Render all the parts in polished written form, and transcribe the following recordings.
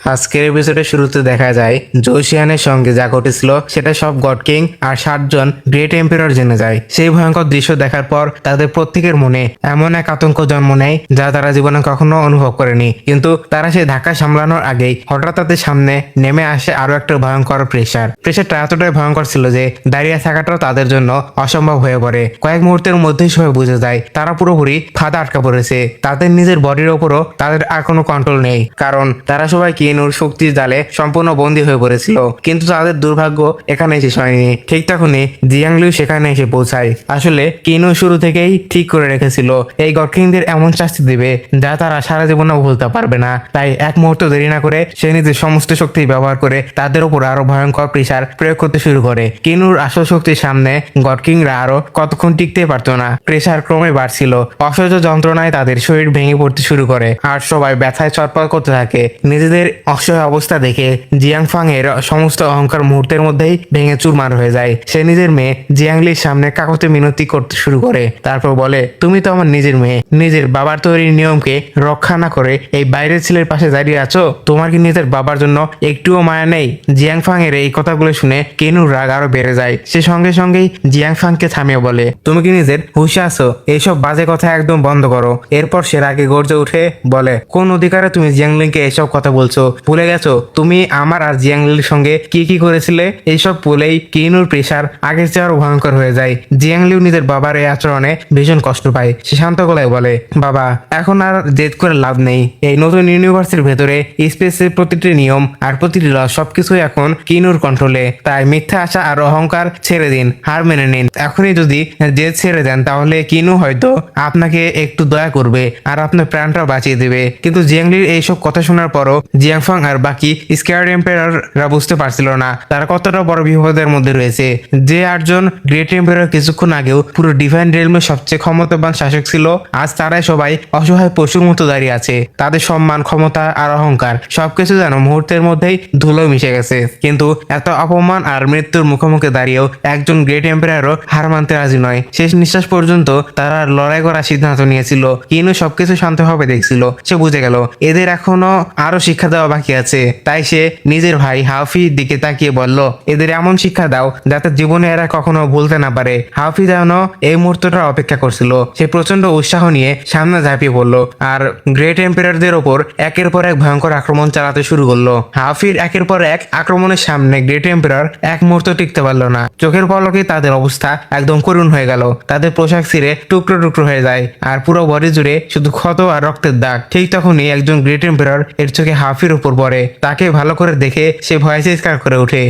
আজকের এপিসোডের শুরুতে দেখা যায় জোশিয়ানের সঙ্গে যা ঘটেছিল সেটা সব গড কিং আর 60 জন গ্রেট এম্পায়ার জেনে যায়। সেই ভয়ঙ্কর দৃশ্য দেখার পর তাদের প্রত্যেকের মনে এমন এক আতঙ্ক জন্ম নেয় যা তারা জীবনে কখনো অনুভব করেনি। কিন্তু তারা সেই ধাক্কা সামলানোর আগেই হঠাৎ তাদের সামনে নেমে আসে আরো একটা ভয়ঙ্কর প্রেশারটা এতটাই ভয়ঙ্কর ছিল যে দাঁড়িয়ে থাকাটাও তাদের জন্য অসম্ভব হয়ে পড়ে। কয়েক মুহূর্তের মধ্যেই সবাই বুঝে যায় তারা পুরোপুরি ফাঁদে আটকা পড়েছে। তাদের নিজের বডির ওপরও তাদের আর কোনো কন্ট্রোল নেই, কারণ তারা সবাই কিনুর শক্তির জালে সম্পূর্ণ বন্দী হয়ে পড়েছিল। কিন্তু তাদের দুর্ভাগ্য এখানে শেষ হয়নি। ঠিক তখনই জিয়াংলিউ সেখানে এসে পৌঁছায়। আসলে কিনু শুরু থেকেই ঠিক করে রেখেছিল এই গড কিংদের এমন শাস্তি দেবে যা তারা সারা জীবনে ভুলতে পারবে না। তাই এক মুহূর্ত দেরি না করে সে নিজের সমস্ত শক্তি ব্যবহার করে তাদের উপর আরো ভয়ঙ্কর প্রেসার প্রয়োগ করতে শুরু করে। কিনুর আসল শক্তির সামনে গড কিংরা আরো কতক্ষণ টিকতে পারতো না। প্রেসার ক্রমে বাড়ছিল। অসহ্য যন্ত্রণায় তাদের শরীর ভেঙে পড়তে শুরু করে আর সবাই ব্যথায় ছটফট করতে থাকে। নিজেদের অসহায় অবস্থা দেখে জিয়াংফাং এর সমস্ত অহংকার মুহূর্তের মধ্যেই ভেঙে চুরমার হয়ে যায়। সে নিজের মেয়ে জিয়াংলির সামনে কাকুতি মিনতি করতে শুরু করে। তারপর বলে, তুমি তো আমার নিজের মেয়ে, নিজের বাবার তৈরির নিয়মকে রক্ষা না করে এই বাইরের ছেলের পাশে দাঁড়িয়ে আছো। তোমার কি নিজের বাবার জন্য একটুও মায়া নেই? জিয়াংফাং এর এই কথাগুলো শুনে কেনুর রাগ আরো বেড়ে যায়। সে সঙ্গে সঙ্গেই জিয়াংফাংকে থামিয়ে বলে, তুমি কি নিজের হুঁশে আছো? এইসব বাজে কথা একদম বন্ধ করো। এরপর সে রাগে গর্জে উঠে বলে, কোন অধিকারে তুমি জিয়াংলিংকে এসব কথা বলছো? ভুলে গেছো তুমি আমার আর জিয়াংলির সঙ্গে কি কি করেছিলে? এইসব বলেই কিনুর প্রেসার আগের চেয়ে আরো ভয়ঙ্কর হয়ে যায়। জিয়াংলিউ নিজের বাবার এই আচরণে ভীষণ কষ্ট পায়। সে শান্ত গলায় বলে, বাবা, এখন আর জেদ করে লাভ নেই। এই নতুন ইউনিভার্সের ভেতরে স্পেসের প্রতিটি নিয়ম আর প্রতিটি ল সবকিছুই এখন কিনুর কন্ট্রোলে। তাই মিথ্যা আশা আর অহংকার ছেড়ে দিন, হার মেনে নিন। এখনই যদি জেদ ছেড়ে দেন তাহলে কিনু হয়তো আপনাকে একটু দয়া করবে আর আপনার প্রাণটা বাঁচিয়ে দেবে। কিন্তু জিয়াংলির এইসব কথা শোনার পরও জিয়াংফাং আর বাকি স্কেয়ার্ড এম্পায়াররা বুঝতে পারছিল না তারা কতটা বড় বিপদের মধ্যে রয়েছে। যে 8 জন গ্রেট এম্পায়ার কিছুক্ষণ আগেও পুরো ডিভাইন রেলমের সবচেয়ে ক্ষমতাবান শাসক ছিল, আজ তারাই সবাই অসহায় পশুর মতো দাঁড়িয়ে আছে। তাদের সম্মান, ক্ষমতা আর অহংকার সবকিছু যেন মুহূর্তের মধ্যেই ধুলো মিশে গেছে। কিন্তু এত অপমান আর মৃত্যুর মুখোমুখি দাঁড়িয়েও একজন গ্রেট এম্পায়ারও হার মানতে রাজি নয়। শেষ নিঃশ্বাস পর্যন্ত তারা লড়াই করার সিদ্ধান্ত নিয়েছিল। কিন্তু সবকিছু শান্তভাবে দেখছিল। সে বুঝে গেল এদের এখনো আরো শিক্ষা দেওয়া বাকি আছে। তাই সে নিজের ভাই হাফির দিকে তাকিয়ে বলল, এদের এমন শিক্ষা দাও যাতে জীবনে এরা কখনো ভুলতে না পারে। হাফি যেন এই মুহূর্তটা অপেক্ষা করছিল। সে প্রচন্ড উৎসাহ নিয়ে সামনে ঝাঁপিয়ে পড়ল আর গ্রেট এম্পায়ারদের ওপর একের পর এক ভয়ঙ্কর আক্রমণ চালাতে শুরু করলো। হাফির একের পর এক আক্রমণের সামনে গ্রেট এম্পায়ার এক মুহূর্ত টিকতে পারল না। চোখের পলকে তাদের অবস্থা একদম করুণ হয়ে গেল। তাদের পোশাক ছিঁড়ে টুকরো টুকরো হয়ে যায় আর পুরো বডি জুড়ে শুধু ক্ষত আর রক্তের দাগ। ঠিক তখনই একজন গ্রেট এম্পায়ার এর চোখে হাফির উপর পড়ে। তাকে ভালো করে দেখে সে ভয়ে চিৎকার করে ওঠে,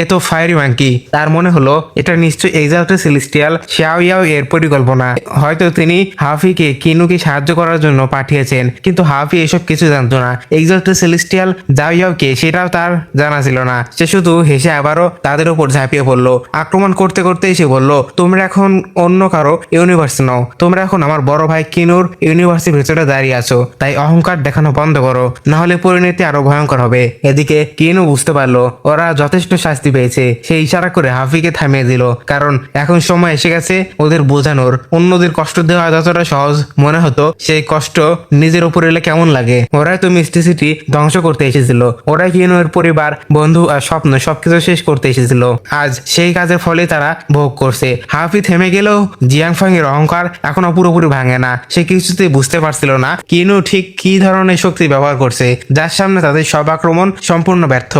এ তো ফায়ারি মাঙ্কি। তার মনে হলো এটা নিশ্চয়ই এক্সাল্টেড সেলেস্টিয়াল শাও ইয়াও এর পরিকল্পনা। হয়তো তিনি হাফিকে কিনুকে সাহায্য করার জন্য পাঠিয়েছেন। কিন্তু হাফি এসব কিছু জানতো না। এক্সাল্টেড সেলেস্টিয়াল জাও ইয়াওকে সেটাও তার জানা ছিল না। সে শুধু হেসে আবারও তাদের উপর ঝাঁপিয়ে পড়লো। আক্রমণ করতে করতে এসে বলল, তোমরা এখন অন্য কারো ইউনিভার্স নাও। তোমরা এখন আমার বড় ভাই কিনুর ইউনিভার্সের ভেতরে দাঁড়িয়ে আছো। তাই অহংকার দেখানো বন্ধ করো, না হলে পরিণতি আরো ভয়ঙ্কর হবে। এদিকে কিনু বুঝতে পারলো ওরা যথেষ্ট শাস্তি পেয়েছে। সে ইশারা করে হাফিকে থামিয়ে দিল, কারণ এখন সময় এসে গেছে ওদের বোঝানোর। অন্যদের কষ্ট দেওয়া যতটা সহজ মনে হতো, সেই কষ্ট নিজের উপর এলে কেমন লাগে। ওরাই তো মিষ্টি সিটি ধ্বংস করতে এসেছিল। ওরাই কিনুর পরিবার, বন্ধু আর স্বপ্ন সবকিছু শেষ করতে এসেছিল। আজ সেই কাজের ফলে তারা ভোগ করছে। হাফি থেমে গেলেও জিয়াংফাং এর অহংকার এখনো পুরোপুরি ভাঙে না। সে কিছুতেই বুঝতে পারছিল না কিনু ঠিক কি ধরনের শক্তি ব্যবহার করছে, যার সামনে তাদের সব আক্রমণ সম্পূর্ণ ব্যর্থ।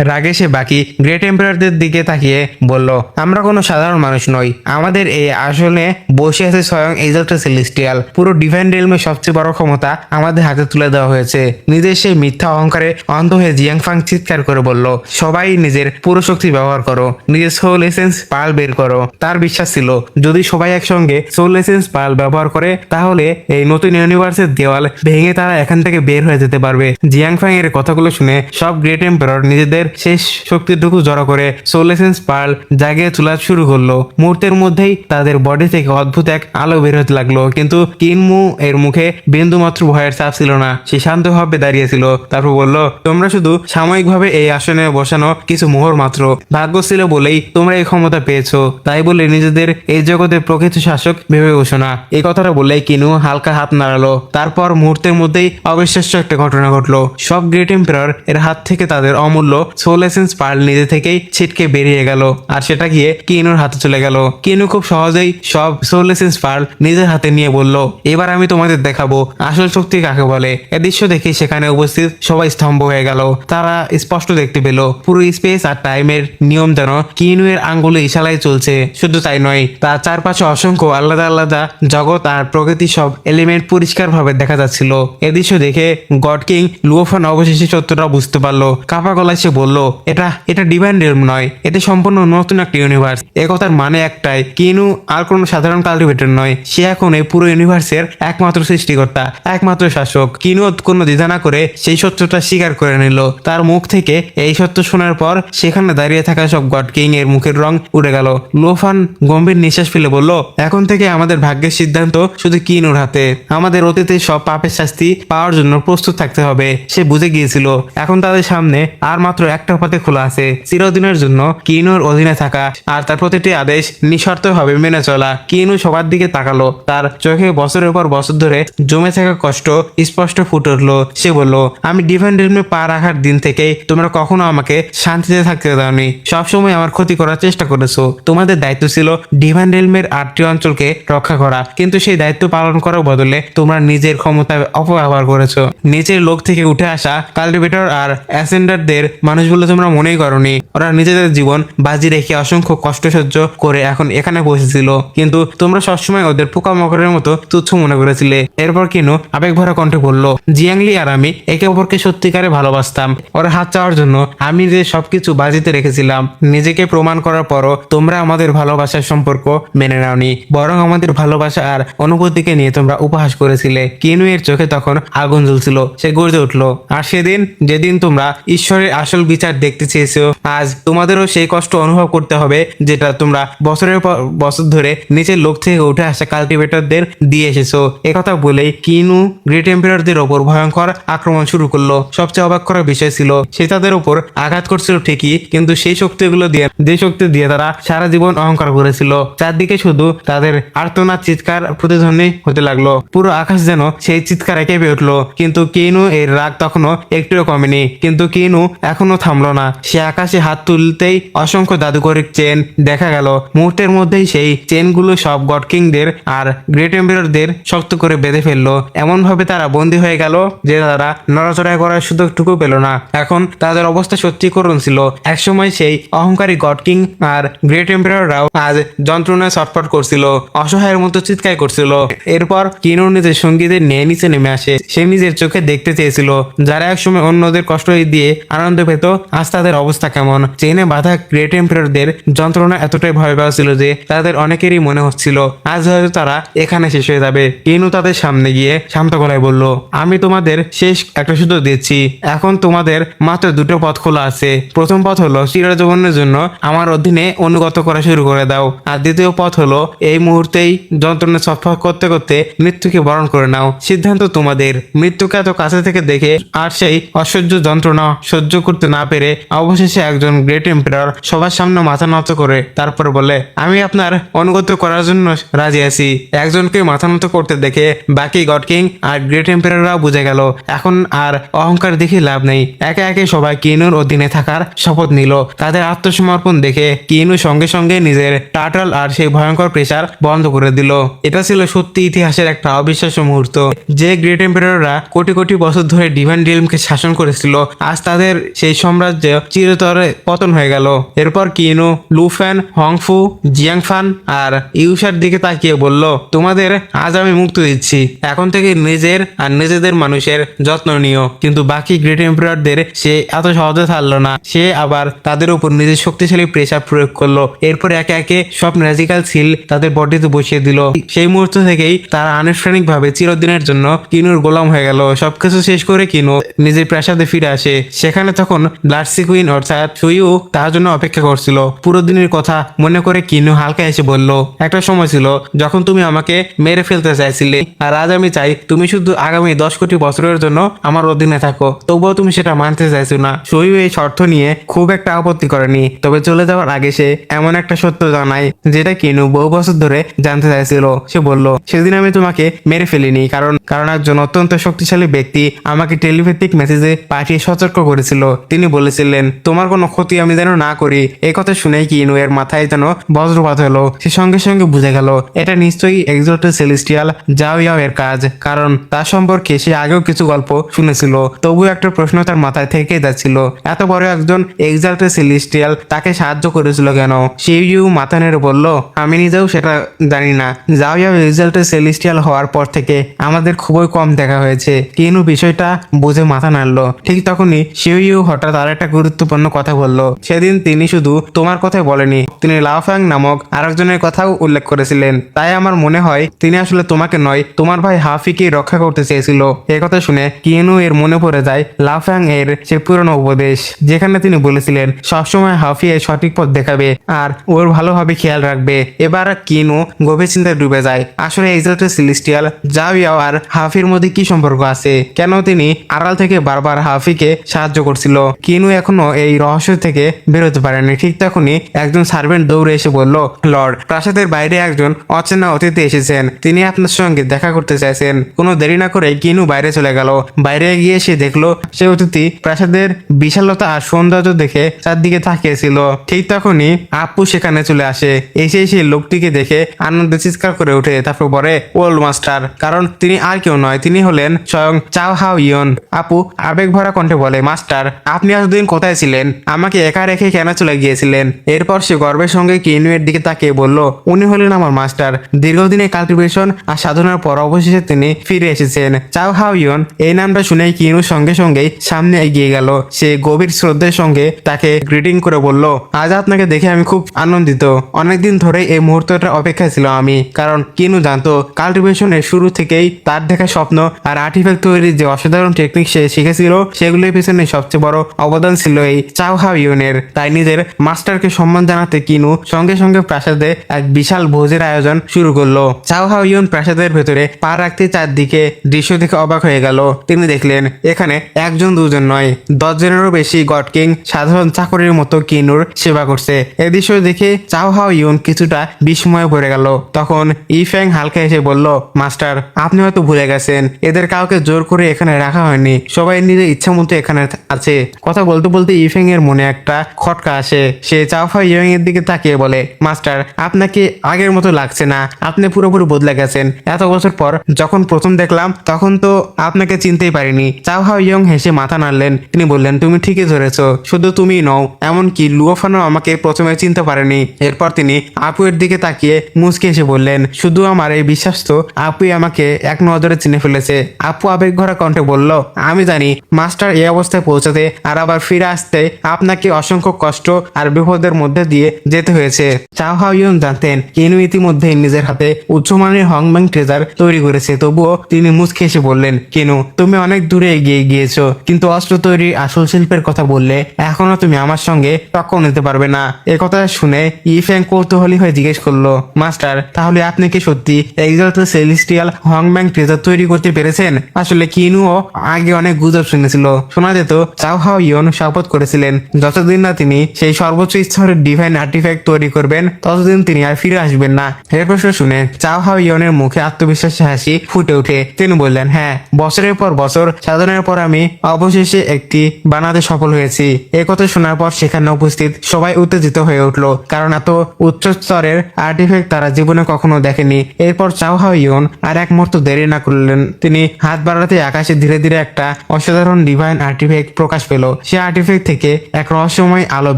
রাগে সে বাকি গ্রেট এম্পায়ারদের দিকে তাকিয়ে বলল, আমরা কোনো সাধারণ মানুষ নই। আমাদের এই আসলে বসে আছে স্বয়ং এক্সাল্টেড সেলেস্টিয়াল। পুরো ডিভাইন রিয়েলমের সবচেয়ে বড় ক্ষমতা আমাদের হাতে তুলে দেওয়া হয়েছে। নিজের সেই মিথ্যা অহংকারে অন্ধ হয়ে জিয়াংফাং চিৎকার করে বলল, সবাই নিজের পুরো শক্তি ব্যবহার করো, নিজের সোল এসেন্স পাল বের করো। তার বিশ্বাস ছিল যদি সবাই একসঙ্গে সোল এসেন্স পাল ব্যবহার করে তাহলে এই নতুন ইউনিভার্সের দেওয়াল ভেঙে তারা এখান থেকে বের হয়ে যেতে পারবে। জিয়াংফাং এর কথাগুলো শুনে সব গ্রেট এম্পায়ার নিজেদের শেষ শক্তিটুকু জড়ো করে সোল এসেন্স পার্ল জাগিয়ে তোলা শুরু করলো। মুহূর্তের মধ্যেই তাদের বডি থেকে অদ্ভুত এক আলো বের হতে লাগলো। কিন্তু কিনমু এর মুখে বিন্দু মাত্র ভয়ের চাপ ছিল না। সে শান্তভাবে দাঁড়িয়েছিল। তারপর বলল, তোমরা শুধু সাময়িকভাবে এই আসনে বসানো কিছু মোহর মাত্র। ভাগ্য ছিল বলেই তোমরা এই ক্ষমতা পেয়েছো। তাই বলে নিজেদের এই জগতের প্রকৃত শাসক ভেবে বসো না। এই কথাটা বললেই কিনু হালকা হাত নাড়ালো। তারপর মুহূর্তের মধ্যেই অবিশ্বাস্য একটা ঘটনা ঘটলো। সব গ্রেট এম্পারর এর হাত থেকে তাদের অমূল্য সোল এসেন্স পার্ল নিজে থেকেই ছিটকে বেরিয়ে গেল আর সেটা গিয়ে কিনুর হাতে চলে গেল। কিনু খুব সহজেই সব সোল এসেন্স পার্ল নিজের হাতে নিয়ে বলল, এবার আমি তোমাদের দেখাবো আসল শক্তি কাকে বলে। এ দৃশ্য দেখে সেখানে উপস্থিত সবাই স্তম্ভ হয়ে গেল। তারা স্পষ্ট দেখতে পেল পুরো স্পেস আর টাইমের নিয়ম যেন কিনু এর আঙ্গুলে ইশারায় চলছে। শুধু তাই নয়, তার চারপাশে অসংখ্য আলাদা আলাদা জগৎ আর প্রকৃতি সব এলিমেন্ট পরিষ্কার ভাবে দেখা যাচ্ছিল। এ দৃশ্য দেখে গড কিং লুওফান অবশেষে সত্যটা বুঝতে পারলো। কাপা গলায় সে বলল, এটা এটা ডিভাইন রিয়েলম নয়, এটা সম্পূর্ণ নতুন একটা ইউনিভার্স। এ কথার মানে একটাই, কিনু আর কোনো সাধারণ কাল্টিভেটর নয়, সে এখন এই পুরো ইউনিভার্সের একমাত্র সৃষ্টিকর্তা, একমাত্র শাসক। কিনু কোনো দ্বিধা না করে সেই সত্যটা স্বীকার করে নিল। তার মুখ থেকে এই সত্য শোনার পর সেখানে দাঁড়িয়ে থাকা সব গড কিং এর মুখের রং উড়ে গেল। লুওফান গম্ভীর নিঃশ্বাস ফেলে বলল, এখন থেকে আমাদের ভাগ্যের সিদ্ধান্ত শুধু কিনুর হাতে। আমাদের অতীতের সব পাপের শাস্তি পাওয়ার জন্য প্রস্তুত থাকতে হবে। সে বুঝে গিয়েছিল এখন তাদের সামনে আর মাত্র একটা পথে খোলা আছে, চিরদিনের জন্য কিনুর অধীনে থাকা আর তার প্রতিটি আদেশ নিঃশর্তভাবে মেনে চলা। কিনু সবার দিকে তাকালো, তার চোখে বছরের পর বছর ধরে জমে থাকা কষ্ট স্পষ্ট ফুটে উঠলো। সে বলল, আমি ডিভাইন রিয়েলমে পা রাখার দিন থেকেই তোমরা কখনো আমাকে শান্তিতে থাকতে দাওনি, সবসময় আমার ক্ষতি করার চেষ্টা করেছো। তোমাদের দায়িত্ব ছিল ডিভাইন রিয়েলমের 8টি অঞ্চলকে রক্ষা করা, কিন্তু সেই দায়িত্ব পালন করার বদলে তোমরা নিজের ক্ষমতা অপব্যবহার করেছো। নিজের লোক থেকে উঠে আসা কাল্টিভেটর আর অ্যাসেন্ডারদের মানুষগুলো তোমরা মনেই করনি। ওরা নিজেদের জীবন বাজি রেখে অসংখ্য কষ্ট সহ্য করে এখন এখানে বসেছিল, কিন্তু তোমরা সবসময় ওদের পোকামাকড়ের মতো তুচ্ছ মনে করেছিলে। এরপর কিনু আবেগ ভরা কণ্ঠে বলল, জিয়াংলি আর আমি একে অপরকে সত্যিকারে ভালোবাসতাম। ওরা হাত চাওয়ার জন্য আমি যে সবকিছু বাজিতে রেখেছিলাম। নিজেকে প্রমাণ করার পরও তোমরা আমাদের ভালোবাসার সম্পর্ক মেনে নাওনি, বরং আমাদের ভালোবাসা আর অনুভূতিকে নিয়ে তোমরা উপহাস করেছিলে। কিনু এর চোখে তখন আগুন জ্বলছিল, সে গর্জে উঠলো, আর সেদিন যেদিন তোমরা ঈশ্বরের আসল বিচার দেখতে চেয়েছো, আজ তোমাদেরও সেই কষ্ট অনুভব করতে হবে যেটা তোমরা বছরের পর বছর ধরে নিচের লোক থেকে উঠে আসা কাল্টিভেটরদের দিয়ে এসেছো। একথা বলেই কিনু গ্রেট এম্পায়ারদের ওপর ভয়ঙ্কর আক্রমণ শুরু করলো। সবচেয়ে অবাক করার বিষয় ছিল সে তাদের উপর আঘাত করছিল ঠিকই, কিন্তু সেই শক্তিগুলো দিয়ে যে শক্তি দিয়ে তারা সারা জীবন অহংকার করেছিল। চারদিকে শুধু তাদের আর্তনাদ চিৎকার প্রতিধ্বনি হতে লাগলো। পুরো আকাশ যেন সেই চিৎকারে কেঁপে উঠলো। কিন্তু কিনু এর রাগ তখনও একটুও কমেনি। কিন্তু কিনু এখনো থামলো না। সে আকাশে হাত তুলতেই অসংখ্য জাদুকরিক চেন দেখা গেল। মুহূর্তের মধ্যেই সেই চেনগুলো সব গড কিংদের আর গ্রেট এম্পায়ারদের শক্ত করে বেঁধে ফেললো। এমন ভাবে তারা বন্দী হয়ে গেল যে তারা নড়াচড়া করার সুযোগটুকু পেল না। এখন তাদের অবস্থা সত্যি করুণ ছিল। একসময় সেই অহংকারী গড কিং আর গ্রেট এম্পায়াররাও আজ যন্ত্রণায় ছটফট করছিল, অসহায়ের মতো চিৎকার করছিল। এরপর কিনু নিজের সঙ্গীদের নিয়ে নিচে নেমে আসে। সে নিজের চোখে দেখতে চেয়েছিল যারা একসময় অন্যদের কষ্ট দিয়ে আনন্দ পেত, আজ তাদের অবস্থা কেমন। চেনে বাঁধা গ্রেট এম্পায়ারদের যন্ত্রণা এতটাই ভয়াবহ ছিল যে তাদের অনেকেরই মনে হচ্ছিল আজ হয়তো তারা এখানে শেষ হয়ে যাবে। কিনু তাদের সামনে গিয়ে শান্ত গলায় বলল, আমি তোমাদের শেষ একটা সুযোগ দিচ্ছি। এখন তোমাদের মাত্র দুটো পথ খোলা আছে। প্রথম পথ হলো চিরজীবনের জন্য আমার অধীনে অনুগত করা শুরু করে দাও, আর দ্বিতীয় পথ হলো এই মুহূর্তেই যন্ত্রণা ছটফট করতে করতে মৃত্যুকে বরণ করে নাও। সিদ্ধান্ত তোমাদের। মৃত্যুকে এত কাছে থেকে দেখে আর সেই অসহ্য যন্ত্রণা সহ্য করতে না পেরে অবশেষে একজন গ্রেট এম্পায়ার সবার সামনে মাথা নত করে তারপর বলে, আমি আপনার অনুগত করার জন্য রাজি আছি। একজনকে মাথা নত করতে দেখে বাকি গড কিং আর গ্রেট এম্পায়াররাও বুঝে গেল এখন আর অহংকার দেখে লাভ নেই। একে একে সবাই কিনুর অধীনে থাকার শপথ নিল। তাদের আত্মসমর্পণ দেখে কিনু সঙ্গে সঙ্গে নিজের টার্টল আর সেই ভয়ঙ্কর প্রেসার বন্ধ করে দিল। এটা ছিল সত্যি ইতিহাসের একটা অবিশ্বাস্য মুহূর্ত। যে গ্রেট এম্পায়াররা কোটি কোটি বছর ধরে ডিভাইন রিয়েলমকে শাসন করেছিল, আজ তাদের সেই সাম্রাজ্য চিরতরে পতন হয়ে গেল। এরপর কিনু লুফ্যান, হংফু, জিয়াংফান আর ইউসার দিকে তাকিয়ে বলল, তোমাদের আজ আমি মুক্তি দিচ্ছি। এখন থেকে নিজের আর নিজেদের মানুষের যত্ন নিও। কিন্তু বাকি গ্রেট এম্পায়ারদের সে এত সহজে ছাড়লো না। সে আবার তাদের উপর নিজের শক্তিশালী প্রেসার প্রয়োগ করলো। এরপর একে একে সব ম্যাজিক্যাল সিল তাদের বডিতে বসিয়ে দিল। সেই মুহূর্ত থেকেই তারা আনুষ্ঠানিক ভাবে চিরদিনের জন্য কিনুর গোলাম হয়ে গেল। সবকিছু শেষ করে কিনু নিজের প্রাসাদে ফিরে আসে। সেখানে তখন ব্লাডসি কুইন অর্থাৎ সুইউ তার জন্য অপেক্ষা করছিল। পুরো দিনের কথা মনে করে কিনু হালকা এসে বলল, একটা সময় ছিল যখন তুমি আমাকে মেরে ফেলতে চাইছিলে, আর আজ আমি চাই তুমি শুধু আগামী 10 কোটি বছরের জন্য আমার অধীনে থাকো। তবুও তুমি সেটা মানতে চাইছো না। সুইউ এই শর্ত নিয়ে খুব একটা আপত্তি করেনি, তবে চলে যাওয়ার আগে সে এমন একটা সত্য জানায় যেটা কিনু বহু বছর ধরে জানতে চাইছিল। সে বলল, সেদিন আমি তোমাকে মেরে ফেলিনি কারণ একজন অত্যন্ত শক্তিশালী ব্যক্তি আমাকে টেলিপ্যাথিক টেলিপ্যাথিক মেসেজে পাঠিয়ে সতর্ক করেছিল। তিনি বলেছিলেন তোমার কোনো ক্ষতি আমি যেন না করি। এই কথা শুনেই কিনু এর মাথায় যেন বজ্রপাত হলো। সে সঙ্গে সঙ্গে বুঝে গেল এটা নিশ্চয়ই এক্সোটেড সেলেস্টিয়াল জাও ইয়াও এর কাজ, কারণ তার সম্পর্কে সে আগেও কিছু গল্প শুনেছিল। তবুও একটা প্রশ্ন তার মাথায় থেকে যাচ্ছিল, এত বড় একজন এক্সাল্টেড সেলেস্টিয়াল তাকে সাহায্য করেছিল কেন? শিউইউ মাথা নেড়ে বলল আমি নিজেও সেটা জানি না। জাও ইয়াও এক্সাল্টেড সেলেস্টিয়াল হওয়ার পর থেকে আমাদের খুবই কম দেখা হয়েছে। কিনু বিষয়টা বুঝে মাথা নাড়লো। ঠিক তখনই শিউইউ হঠাৎ আর একটা গুরুত্বপূর্ণ কথা বলল। সেদিন তিনি শুধু তোমার কথাই বলেনি, তিনি লাওফ্যাং নামক আরেকজনের কথাও উল্লেখ করেছিলেন। তাই আমার মনে হয় তিনি আসলে তোমাকে নয়, তোমার ভাই হাফিকে রক্ষা করতে চেয়েছিল। এই কথা শুনে কিনু এর মনে পড়ে যায় লাওফ্যাং এর সে পুরনো উপদেশ, যেখানে তিনি বলেছিলেন সবসময় হাফি এর সঠিক পথ দেখাবে আর ওর ভালোভাবে খেয়াল রাখবে। এবার কিনু গভীর চিন্তায় ডুবে যায়। আসলে এক্সাল্টেড সেলেস্টিয়াল জাও ইয়াও আর হাফির মধ্যে কি সম্পর্ক আছে? কেন তিনি আড়াল থেকে বারবার হাফিকে সাহায্য করছিল? কিনু এখনো এই রহস্য থেকে বেরোতে পারেনি। ঠিক তখনই একজন সার্ভেন্ট দৌড়ে এসে বলল লর্ড, প্রাসাদের বাইরে একজন অচেনা অতিথি এসেছেন, তিনি আপনার সঙ্গে দেখা করতে চাইছেন। কোনো দেরি না করে কিনু বাইরে চলে গেল। বাইরে গিয়ে সে দেখলো সে অতিথি প্রাসাদের বিশালতা আর সৌন্দর্য দেখে চারদিকে তাকিয়েছিল। ঠিক তখনই আপু সেখানে চলে আসে। এসে সেই লোকটিকে দেখে আনন্দে চিৎকার করে ওঠে। তারপর বলে ওল্ড মাস্টার, কারণ তিনি আর কেউ নয়, তিনি হলেন স্বয়ং চাও হাও ইয়ন। আপু আবেগ ভরা কণ্ঠে বলে মাস্টার, আপনি এতদিন কোথায় ছিলেন? আমাকে একা রেখে কেন চলে গিয়েছিলেন? এরপর সে গর্বের সঙ্গে কিনু এর দিকে তাকিয়ে বলল উনি হলেন আমার মাস্টার। দীর্ঘদিনের কাল্টিভেশন আর সাধনার পর অবশেষে তিনি ফিরে এসেছেন। চাও হাও ইয়ন এই নামটা শুনেই কিনুর সঙ্গে সঙ্গেই সামনে এগিয়ে গেল। সে গভীর শ্রদ্ধার সঙ্গে তাকে গ্রিটিং করে বলল আজ আপনাকে দেখে আমি খুব আনন্দিত। অনেকদিন ধরে এই মুহূর্তটা অপেক্ষায় ছিল আমি, কারণ কিনু জানতো কাল্টিভেশনের শুরু থেকেই তার দেখা স্বপ্ন আর আর্টিফ্যাক্ট তৈরির যে অসাধারণ টেকনিক সে শিখেছিল সেগুলোর পিছনে সবচেয়ে বড় অবদান ছিল এই চাও হাও ইয়নের। তাই নিজের মাস্টারকে সম্মান জানাতে কিনু সঙ্গে সঙ্গে প্রাসাদে এক বিশাল ভোজের আয়োজন শুরু করলো। চাও হাও ইয়ন প্রাসাদের ভেতরে পা রাখতে চারদিকে দৃশ্য দেখে অবাক হয়ে গেল। তিনি দেখলেন এখানে একজন দুজন নয়, 10 জনেরও বেশি গড কিং সাধারণ চাকরির মতো কিনুর সেবা করছে। এই দৃশ্য দেখে চাও হাও ইয়ন কিছুটা বিস্ময়ে পড়ে গেল। তখন ইফ্যাং হালকা এসে বলল মাস্টার, আপনি হয়তো ভুলে গেছেন এদের কাউকে জোর করে এখানে রাখা হয়নি, সবাই নিজের ইচ্ছা মতো এখানে আছে। কথা বলতে বলতে ইফ্যাং এর মনে একটা খটকা আসে। সে চাও হাও ইয়ং এর দিকে তাকিয়ে বলে মাস্টার, আপনাকে আগের মতো লাগছে না, আপনি পুরোপুরি বদলে গেছেন। এত বছর পর যখন প্রথম দেখলাম তখন তো আপনাকে চিনতেই পারিনি। চাও হাও ইয়ং হেসে মাথা নাড়লেন। তিনি বললেন তুমি ঠিকই ধরেছ, শুধু তুমিই নও, এমনকি লুওফানও আমাকে প্রথমে চিনতে পারেনি। এরপর তিনি আপু এর দিকে তাকিয়ে মুচকে এসে বললেন শুধু আমার এই বিশ্বাস তো আপুই আমাকে এক নজরে চিনে ফেলেছে। আপু আবেগ ভরা কণ্ঠে বলল আমি জানি মাস্টার এই অবস্থায় পৌঁছাতে আর আবার ফিরে আসতে আপনাকে অসংখ্য কষ্ট আর বিপদের মধ্যে দিয়ে যেতে হয়েছে। চাও হাও ইয়ং জানতেন কিনু ইতিমধ্যে নিজের হাতে উচ্চমানের হংম্যাং ট্রেজার তৈরি করেছে। তবুও তিনি মুচকে এসে বললেন কিনু, তুমি অনেক দূরে এগিয়ে গিয়েছো, কিন্তু অস্ত্র তৈরির আসল শিল্পের কথা বললে এখনো তুমি আমার সঙ্গে টক্কর নিতে পারবে না। একথা শুনে ইফ্যাং কৌতূহলী হয়ে জিজ্ঞেস করলো মাস্টার, তাহলে আপনি কি সত্যি এক্সাল্টেড সেলেস্টিয়াল হংম্যাং ট্রেজার তৈরি করতে পেরেছেন? আসলে কিনুও আগে অনেক গুজব শুনেছিল। শোনা যেত চাও হাও ইয়ন শপথ করেছিলেন যতদিন না তিনি সেই সর্বোচ্চ স্তরের ডিভাইন আর্টিফ্যাক্ট তৈরি করবেন ততদিন তিনি আর ফিরে আসবেন না। এর প্রশ্ন শুনে চাও হাও ইয়নের মুখে আত্মবিশ্বাসী হাসি ফুটে ওঠে। তিনি বললেন হ্যাঁ, বছরের পর বছর সাধনার পর আমি অবশেষে একটি বানাতে সফল হয়েছি। এই কথা শোনার পর সেখানে উপস্থিত সবাই উত্তেজিত হয়ে উঠলো, কারণ এত উচ্চ স্তরের আর্টিফ্যাক্ট তারা জীবনে কখনো দেখেনি। এরপর চাও হাও ইয়ন আর এক মুহূর্ত দেরি না করলেন। তিনি হাত বাড়াতে আকাশে ধীরে ধীরে একটা অসাধারণ ডিভাইন আর্টিফ্যাক্ট প্রকাশ পেল। সে আর্টিফ্যাক্ট থেকে এক রহস্যময় আলো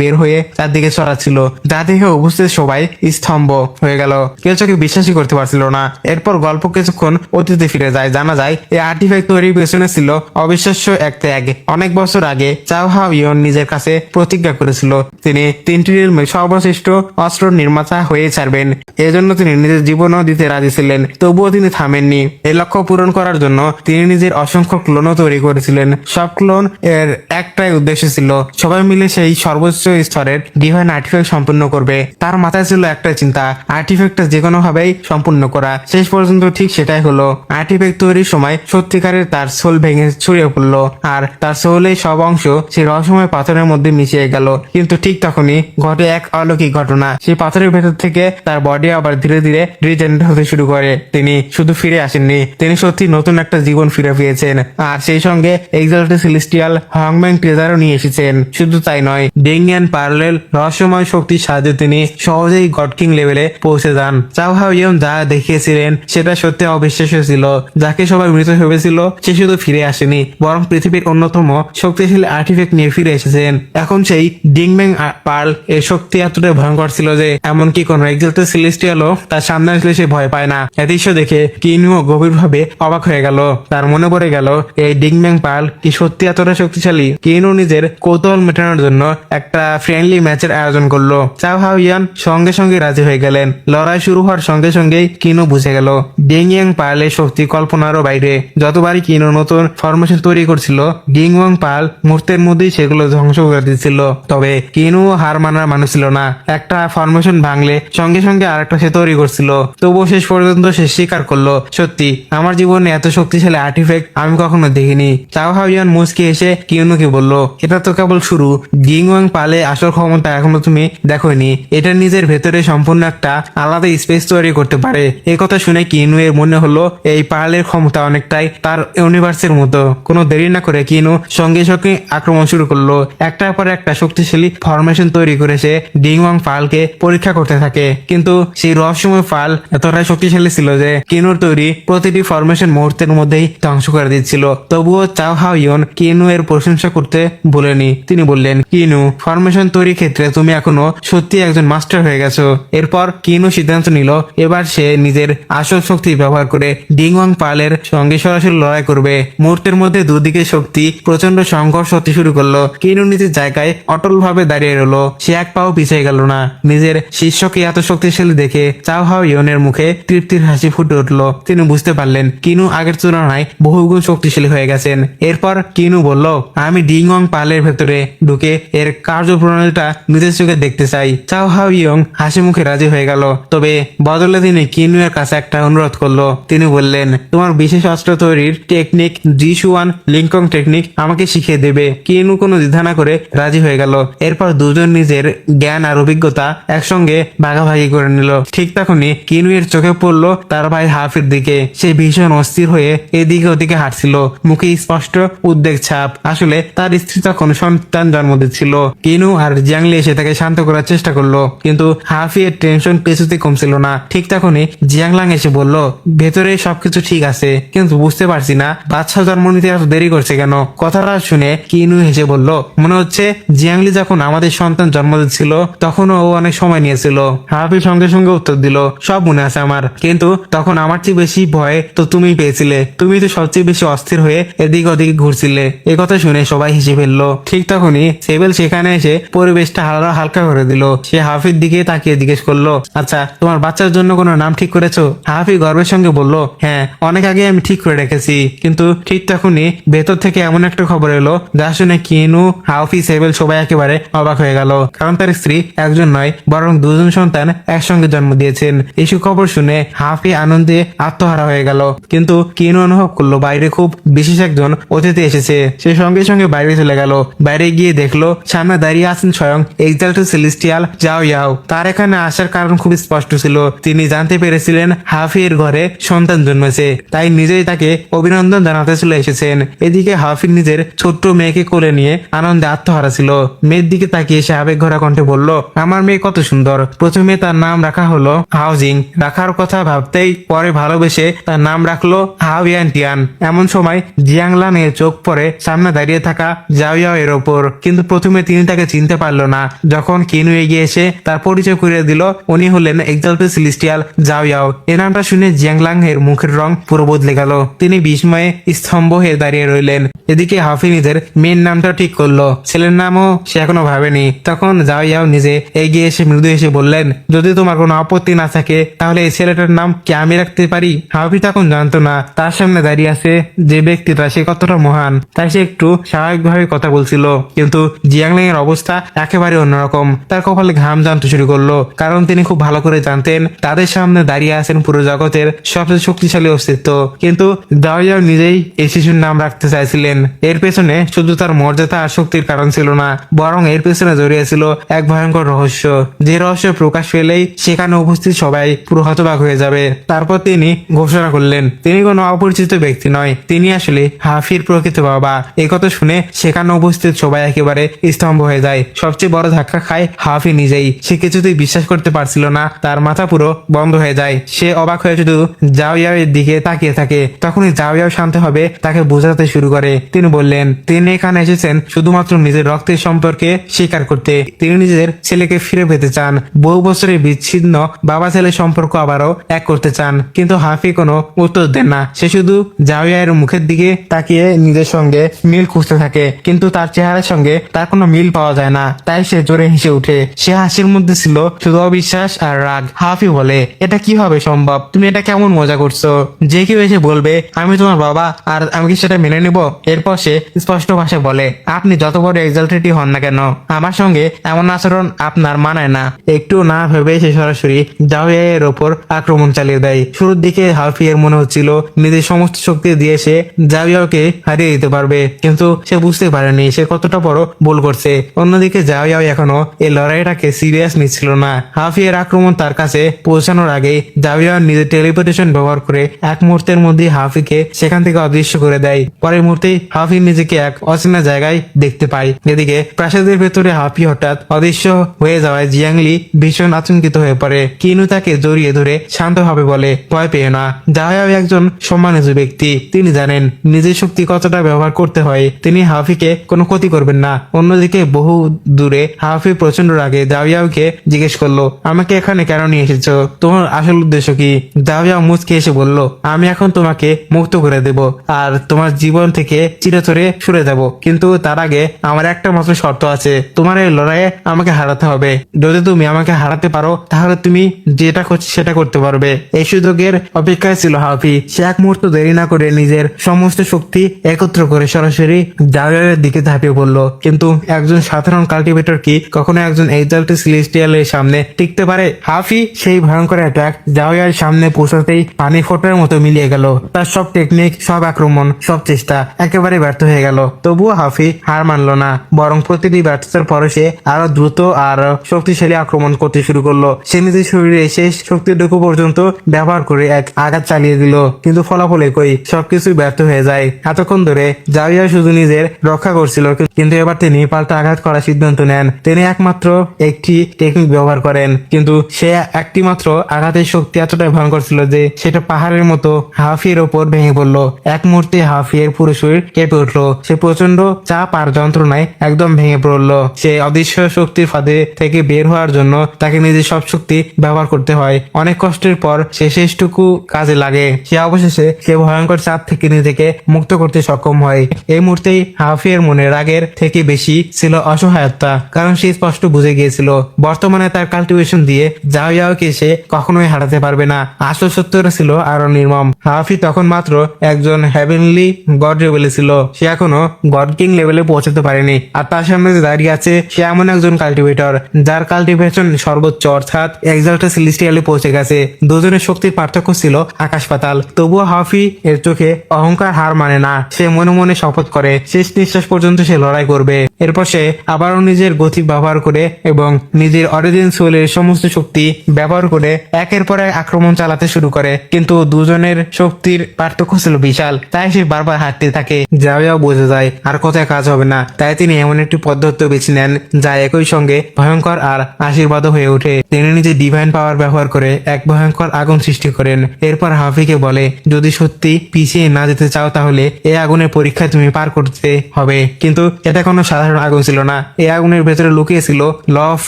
বের হয়ে চারদিকে ছড়াচ্ছিল, যা দেখে উপস্থিত সবাই স্তম্ভ হয়ে গেল। কেউ চোখে বিশ্বাসই করতে পারছিল না। এরপর গল্প কিছুক্ষণ অতীতে ফিরে যায়। জানা যায় এই আর্টিফ্যাক্ট তৈরির পেছনে ছিল অবিশ্বাস্য এক ত্যাগ। অনেক বছর আগে চাও হাও ইয়ন নিজের কাছে প্রতিজ্ঞা করেছিল তিনি 3টি রিলমে সর্বশ্রেষ্ঠ অস্ত্র নির্মাতা হয়ে ছাড়বেন। এজন্য তিনি নিজের জীবনও দিতে রাজি ছিলেন। তবুও তিনি থামেননি। এই লক্ষ্য পূরণ করার জন্য তিনি নিজের অসংখ্য ক্লোনও তৈরি করেছিলেন। সব ক্লোন এর একটাই উদ্দেশ্য ছিল সবাই মিলে সেই সর্বোচ্চ স্তরের ডিভাইন আর্টিফ্যাক্ট সম্পূর্ণ করবে। তার মাথায় ছিল একটাই চিন্তা, আর্টিফ্যাক্টটা যে কোনো ভাবেই সম্পূর্ণ করা। শেষ পর্যন্ত ঠিক সেটাই হলো। আর্টিফ্যাক্ট তৈরির সময় সত্যিকারের তার সোল ভেঙে ছড়িয়ে পড়লো আর তার সোলের সব অংশ সেই রহস্যময় পাথরের মধ্যে মিশিয়ে গেল। কিন্তু ঠিক তখনই ঘটে এক অলৌকিক ঘটনা। সেই পাথরের ভেতর থেকে তার বডি আবার ধীরে ধীরে রিজেনারেট হতে শুরু করে। তিনি শুধু ফিরে আসেননি, তিনি সত্যি নতুন একটা জীবন ফিরে পেয়েছেন। আর সেই সঙ্গে সঙ্গে এক্সাল্টেড সেলেস্টিয়াল হংম্যাং ট্রেজারও নিয়ে এসেছেন। শুধু তাই নয়, ডেঙ্গিয়ান প্যারালেল রহস্যময় শক্তির সাহায্যে তিনি সহজেই গড কিং লেভেলে পৌঁছে যান। চাও হাও ইয়ন যা দেখিয়েছিলেন সেটা সত্যি অবিশ্বাস্য ছিল। যাকে সবাই মৃত ভেবেছিল সে শুধু ফিরে আসেনি, বরং পৃথিবীর অন্যতম শক্তিশালী আর্টিফ্যাক্ট নিয়ে ফিরে এসেছেন। এখন সেই ডিংম্যাং পার্ল এর শক্তি এতটাই ভয়ঙ্কর ছিল যে এমনকি কোন এক্সাল্টেড সেলেস্টিয়ালও তার সামনে আসলে সে ভয় পায় না। এ দৃশ্য দেখে কিনুও গভীরভাবে অবাক হয়ে গেল। তার মনে পড়ে গেল এই ডিংম্যাং পার্ল কি সত্যি এতটা শক্তিশালী। কিনু নিজের কৌতূহল মেটানোর জন্য একটা ফ্রেন্ডলি ম্যাচের আয়োজন করলো। চাও হাও ইয়ান সঙ্গে সঙ্গে রাজি হয়ে গেলেন। লড়াই শুরু হওয়ার সঙ্গে সঙ্গেই কিনু বুঝে গেল ডিংয়াং পার্লের শক্তি কল্পনারও বাইরে। যতবারই কিনু নতুন ফরমেশন তৈরি করছিল, ডিংওয়াং পার্ল মুহূর্তের মধ্যেই সেগুলো ধ্বংস করে দিচ্ছিল। তবে কিনু হার মানার মানুষ ছিল না। একটা ফরমেশন ভাঙলে সঙ্গে সঙ্গে আরেকটা সে তৈরি করছিল। তবুও শেষ পর্যন্ত সে স্বীকার করলো, সত্যি আমার জীবনে এত শক্তিশালী আর্টিফ্যাক্ট আমি কখনো দেখিনি। চাও হাও ইয়ান মুচকি এসে কিনুকে বলল, এটা তো কেবল শুরু। ডিংওয়াং পার্লে আসল ক্ষমতা এখনো তুমি দেখোনি। এটা নিজের ভেতরে সম্পূর্ণ একটা আলাদা স্পেস তৈরি করতে পারে। এই কথা শুনে কিনু এর মনে হলো এই পার্লের ক্ষমতা অনেকটাই তার ইউনিভার্সের মতো। কোনো দেরি না করে কিনু সঙ্গে সঙ্গে আক্রমণ শুরু করলো। একটার পর একটা শক্তিশালী ফরমেশন তৈরি করে সে ডিংওয়াং পার্লকে পরীক্ষা করতে থাকে। কিন্তু সেই রহস্যময় পার্ল এতটাই শক্তিশালী ছিল যে কিনুর তৈরি প্রতিটি ফরমেশন মুহূর্তের মধ্যেই ধ্বংস করে দিচ্ছিল। তবুও চাও হাও ইয়ন কিনু এর প্রশংসা করতে ভুলেনি। তিনি বললেন, কিনু, ফরমেশন তৈরির ক্ষেত্রে তুমি এখনো সত্যি একজন মাস্টার হয়ে গেছো। এরপর কিনু সিদ্ধান্ত নিল এবার সে নিজের আসল শক্তি ব্যবহার করে ডিংওয়াং পার্লের সঙ্গে সরাসরি লড়াই করবে। মুহূর্তের মধ্যে দুদিকে শক্তি প্রচন্ড সংঘর্ষ হতে শুরু করলো। কিনু নিজের জায়গায় অটল ভাবে দাঁড়িয়ে রইলো। সে এক পাও পিছিয়ে গেল না। নিজের শিষ্যকে এত শক্তিশালী দেখে চাও হাও ইয়নের মুখে তৃপ্তির হাসি ফুটে উঠলো। তিনি বুঝতে পারলেন কিনু আগের তুলনায় বহুগুণ শক্তিশালী হয়ে গেছেন। এরপর কিনু বলল, আমি ডিংওয়াং পার্লের ভেতরে ঢুকে এর কার্যপ্রণালীটা নিজের চোখে দেখতে চাই। চাও হাও ইয়ং হাসি মুখে রাজি হয়ে গেল। তবে বদলে তিনি কিনু এর কাছে একটা অনুরোধ করলো। তিনি বললেন, তোমার বিশেষ অস্ত্র তৈরির টেকনিক জিশুয়ান লিংকং টেকনিক আমাকে শিখিয়ে দেবে। কিনু কোনো দ্বিধা না করে রাজি হয়ে গেল। এরপর দুজন নিজের জ্ঞান আর অভিজ্ঞতা একসঙ্গে ভাগাভাগি করে নিল। ঠিক তখনই কিনু এর চোখে পড়লো তার ভাই হাফির দিকে। সে ভীষণ অস্থির হয়ে এদিকে ওদিকে হাঁটছিল, মুখে স্পষ্ট উদ্বেগ ছাপ। আসলে তার স্ত্রী তখন সন্তান জন্ম দিচ্ছিল। কিনু আর জিয়াংলি এসে তাকে শান্ত করার চেষ্টা করলো, কিন্তু হাফি এর টেনশন কিছুতেই কমছিল না। ঠিক তখনই জিয়াংলাং এসে বলল, ভেতরে সবকিছু ঠিক আছে, কিন্তু বুঝতে পারছি না বাচ্চা জন্ম নিতে এত দেরি করছে কেন। কথাটা শুনে কিনু হেসে বলল, মনে হচ্ছে জিয়াংলি যখন আমাদের সন্তান জন্ম দিচ্ছিল তখনও ও অনেক সময় নিয়েছিল। হাফি সঙ্গে সঙ্গে উত্তর দিল, সব মনে আছে আমার, কিন্তু তখন আমার চেয়ে বেশি ভয় তো তুমি পেয়েছিলে। তুমি তো সবচেয়ে বেশি অস্থির হয়ে এদিকে ওদিকে ঘুরছিলে। এ কথা শুনে সবাই হেসে ফেললো। ঠিক তখনই সেবেল সেখানে এসে পরিবেশটা হালকা করে দিল। সে হাফির দিকে তাকিয়ে জিজ্ঞেস করলো, আচ্ছা তোমার বাচ্চার জন্য কোনো নাম ঠিক করেছো? হাফি গর্বের সঙ্গে বলল, হ্যাঁ, অনেক আগে আমি ঠিক করে রেখেছি। কিন্তু ঠিক তখনই ভেতর থেকে এমন একটা খবর এলো যা শুনে কিনু, হাফি, সেবেল সবাই একেবারে অবাক হয়ে গেল। কারণ তার স্ত্রী একজন নয় বরং দুজন সন্তান একসঙ্গে জন্ম দিয়েছেন। এই সুখবর শুনে হাফি আনন্দে আত্মহারা হয়ে গেল। কিন্তু কিনু অনুভব করলো বাইরে খুব বিশেষ একজন অতিথি এসেছে। সে সঙ্গে সঙ্গে বাইরে চলে গেল। বাইরে গিয়ে দেখলো সামনে দাঁড়িয়ে আছেন স্বয়ং এক্সাল্টেড সেলেস্টিয়াল জাও ইয়াও। তার এখানে আসার কারণ খুব স্পষ্ট ছিল। তিনি জানতে পেরেছিলেন হাফি এর ঘরে সন্তান জন্মেছে, তাই নিজেই তাকে অভিনন্দন জানাতে চলে এসেছেন। এদিকে হাফি নিজের ছোট্ট মেয়েকে কোলে নিয়ে আনন্দে আত্মহারা ছিল। মেয়ের দিকে তাকিয়ে সে আবেগ ভরা কণ্ঠে বলল, আমার মেয়ে কত সুন্দর। প্রথমে তার নাম রাখা হলো হাউজিং। রাখার কথা ভাবতেই পরে ভালোবেসে তার নাম রাখলো হাও ইয়ান টিয়ান। এমন সময় জিয়াংলান এর চোখ পড়ে সামনে দাঁড়িয়ে থাকা জাও ইয়াও এর ওপর। কিন্তু প্রথমে তিনি তাকে চিনতে পারলো না। যখন কিনু এগিয়ে এসে তার পরিচয় করিয়ে দিল, উনি হলেন এক্সাল্টেড সেলেস্টিয়াল জাও ইয়াও। এ নামটা শুনে জিয়াংলাং এর মুখের রং পুরো বদলে গেল। তিনি বিস্ময়ে স্তম্ভ হয়ে দাঁড়িয়ে রইলেন। এদিকে হাফি নিজের মেয়ের নামটা ঠিক করলো, ছেলের নামও সে এখনো ভাবেনি। তখন জাও ইয়াও নিজে এগিয়ে এসে মৃদু এসে বললেন, যদি তোমার কোনো আপত্তি না থাকে তাহলে এই ছেলেটার নাম কি আমি রাখতে পারি? হাফি তখন জানতো না তার সামনে দাঁড়িয়ে আছে যে ব্যক্তিটা সে কতটা মহান, তাই সে একটু স্বাভাবিকভাবে কথা বলছিল। কিন্তু জিয়াংলিং এর অবস্থা একেবারে অন্যরকম। তার কপালে ঘাম জমতে শুরু করলো, কারণ তিনি খুব ভালো করে জানতেন তাদের সামনে দাঁড়িয়ে আছেন পুরো জগতের সবচেয়ে শক্তিশালী অস্তিত্ব। কিন্তু জাও ইয়াও নিজেই এই শিশুর নাম রাখতে চাইছিলেন। এর পেছনে শুধু তার মর্যাদা আর শক্তির কারণ ছিল না, বরং এর পেছনে জড়িয়ে ছিল এক ভয়ঙ্কর রহস্য, যে রহস্য প্রকাশ পেলেই সেখানে উপস্থিত সবাই পুরো হতবাক হয়ে যাবে। তারপর তিনি ঘোষণা করলেন তিনি কোনো অপরিচিত ব্যক্তি নয়, তিনি আসলে হাফির প্রকৃত বাবা। এই কথা শুনে সেখানে উপস্থিত সবাই একেবারে স্তম্ভ হয়ে যায়। সবচেয়ে বড় ধাক্কা খায় হাফি নিজেই। সে কিছুতেই বিশ্বাস করতে পারছিল না, তার মাথা পুরো বন্ধ হয়ে যায়। সে অবাক হয়ে শুধু জাওয়ার দিকে তাকিয়ে থাকে। তখনই জাওয়াও শান্ত হবে তাকে বোঝাতে শুরু করে। তিনি বললেন তিনি এখানে এসেছেন শুধুমাত্র নিজের রক্তের সম্পর্কে স্বীকার করতে। তিনি নিজের ছেলেকে ফিরে পেতে চান, বহু বছরের বিচ্ছিন্ন বাবা ছেলের সম্পর্ক আবারও এক করতে চান। কিন্তু হাফি কোনো উত্তর দেন না। সে শুধু জাওয়ার মুখের দিকে তাকিয়ে নিজের সঙ্গে মিল খুঁজতে থাকে, কিন্তু তার চেহারার সঙ্গে তার কোনো মিল পাওয়া যায় না। তাই সে জোরে হেসে ওঠে। সে হাসির মধ্যে ছিল শুধু অবিশ্বাস আর রাগ। হাফি বলে এটা কিভাবে সম্ভব? তুমি এটা কেমন মজা করছো? যে কেউ এসে বলবে আমি তোমার বাবা, আর আমি কি সেটা মেনে নিব? এরপর সে স্পষ্ট ভাষায় বলে আপনি যত বড় এক্সাল্টেডই হন না কেন, আমার সঙ্গে এমন আচরণ আপনার মানায় না। একটু না ভেবে সে সরাসরি জাওয়ার ওপর আক্রমণ চালিয়ে দেয়। শুরুর দিকে হাফি এর মনে হচ্ছিল নিজের সমস্ত শক্তি দিয়ে সে জাওয়াকে হারিয়ে দিতে পারবে, কিন্তু সে বুঝতে পারেনি সে কতটা বড় ভুল করছে। অন্যদিকে জাওয়া এখনো এই লড়াইটাকে সিরিয়াস নিচ্ছিল না। হাফি এর আক্রমণ তার কাছে পৌঁছানোর আগে জাওয়া নিজের টেলিপোর্টেশন ব্যবহার করে এক মুহূর্তের মধ্যে হাফিকে সেখান থেকে অদৃশ্য করে দেয়। পরের মুহূর্তেই হাফি নিজেকে এক অচেনা জায়গায় দেখতে পায়। এদিকে প্রাসাদের ভেতরে হাফি হঠাৎ অদৃশ্য হয়ে যাওয়ায় জিয়াংলি ভীষণ আতঙ্কিত হয়ে পড়ে। কিনু তাকে জড়িয়ে ধরে শান্তভাবে বলে ভয় পেও না। জাওয়াও একজন সম্মানিত ব্যক্তি, তিনি জানেন নিজের শক্তি কতটা ব্যবহার করতে হয়। তিনি হাফিকে কোনো ক্ষতি করবেন না। অন্যদিকে বহু দূরে হাফি প্রচন্ড রাগে জাওয়াকে জিজ্ঞেস করলো আমাকে এখানে কেন নিয়ে এসেছো? তোমার আসল উদ্দেশ্য কি? জাওয়া মুচকে এসে বলল আমি এখন তোমাকে মুক্ত করে দেব আর তোমার জীবন থেকে চিরতরে সরে যাব, কিন্তু তার আগে আমার একটা মাত্র শর্ত আছে। তোমার এই লড়াইয়ে আমাকে হারাতে হবে। যদি তুমি আমাকে হারাতে পারো তাহলে তুমি যেটা করছো সেটা করতে পারবে। এই সুযোগের অপেক্ষায় ছিল হাফি। সে এক মুহূর্ত দেরি না করে নিজের সমস্ত শক্তি একত্র করে সরাসরি জাওয়ারের দিকে ঝাঁপিয়ে পড়লো। কিন্তু একজন সাধারণ কাল্টিভেটর কি কখনো একজন এক্সাল্টেড সেলেস্টিয়ালের সামনে টিকতে পারে? হাফি সেই ভয়ঙ্কর অ্যাটাক জাওয়ার সামনে পৌঁছাতেই পানি ফোটার মতো মিলিয়ে গেল। তার সব টেকনিক, সব আক্রমণ, সব চেষ্টা একেবারে ব্যর্থ হয়ে গেল। তবুও হাফি হার মানল না, বরং প্রতিটি ব্যর্থতার পরে সে আরো দ্রুত আর শক্তিশালী আক্রমণ করতে শুরু করলো। সে নিজের শরীরে শেষ শক্তিটুকু পর্যন্ত ব্যবহার করে এক আঘাত চালিয়ে দিল, কিন্তু ফলাফল একই, সবকিছু ব্যর্থ হয়ে যায়। এতক্ষণ ধরে জাওয়া শুধু নিজের রক্ষা করছিল, কিন্তু এবার তিনি পাল্টা আঘাত করার সিদ্ধান্ত নেন। তিনি একমাত্র একটি টেকনিক ব্যবহার করেন, কিন্তু সে একটি মাত্র আঘাতের শক্তি এতটাই ভয়ঙ্কর ছিল যে সেটা পাহাড়ের মতো হাফির ওপর ভেঙে পড়লো। এক মুহূর্তে হাফির পুরো শরীর কেঁপে উঠলো। সে প্রচন্ড চাপ আর যন্ত্রণায় একদম ভেঙে পড়লো। সে অদৃশ্য শক্তির ফাঁদে থেকে বের হওয়ার জন্য তাকে নিজের সব শক্তি ব্যবহার করতে হয়। অনেক কষ্টের পর সে শেষটুকু কাজে লাগে। সে অবশেষে সে ভয়ঙ্কর চাপ থেকে নিজেকে মুক্ত করতে সক্ষম হয়। এই মুহূর্তেই হাফির মনে রাগের থেকে বেশি ছিল অসহায়তা, কারণ সে স্পষ্ট বুঝে গিয়েছিল বর্তমানে তার কাল্টিভেশন দিয়ে জাওয়াকে সে কখনোই হারাতে পারবে না। আসল সত্যটা ছিল আরো নির্মম। হাফি তখন মাত্র একজন হেভেনলি গড লেভেলে ছিল। সে এখনো গড কিং লেভেলে পৌঁছাতে পারেনি, আর তার সামনে যে দাঁড়িয়ে আছে সে এমন একজন কাল্টিভেটর যার কাল্টিভেশন সর্বোচ্চ অর্থাৎ এক্সাল্টেড সেলেস্টিয়ালে পৌঁছে গেছে। দুজনের শক্তির পার্থক্য ছিল আকাশ পাতাল। তবুও হাফি এর চোখে অহংকার হার মানে না। সে মনে মনে শপথ করে শেষ নিঃশ্বাস পর্যন্ত সে লড়াই করবে। এরপর সে আবারও নিজের গতি ব্যবহার করে এবং নিজের অরিজিন সোলের সমস্ত শক্তি ব্যবহার করে একের পর এক আক্রমণ চালাতে শুরু করে, কিন্তু দুজনের শক্তির পার্থক্য ছিল বিশাল। তাই সে বারবার হারতে থাকে। জাওয়াও বোঝা যায় আর কোথায় কাজ হবে না, তাই তিনি এমন একটি পদ্ধতি বেছে নেন যা একই সঙ্গে ভয়ঙ্কর আর আশীর্বাদও হয়ে ওঠে। তিনি নিজে ডিভাইন পাওয়ার ব্যবহার করে এক ভয়ঙ্কর আগুন সৃষ্টি করেন। এরপর হাফিকে বলে যদি সত্যি পিছিয়ে না যেতে চাও তাহলে এই আগুনের পরীক্ষায় তুমি পার করতে হবে। কিন্তু এটা কোনো সাধারণ আগুন ছিল না। এই আগুনের ভেতরে লুকিয়ে ছিল ল অফ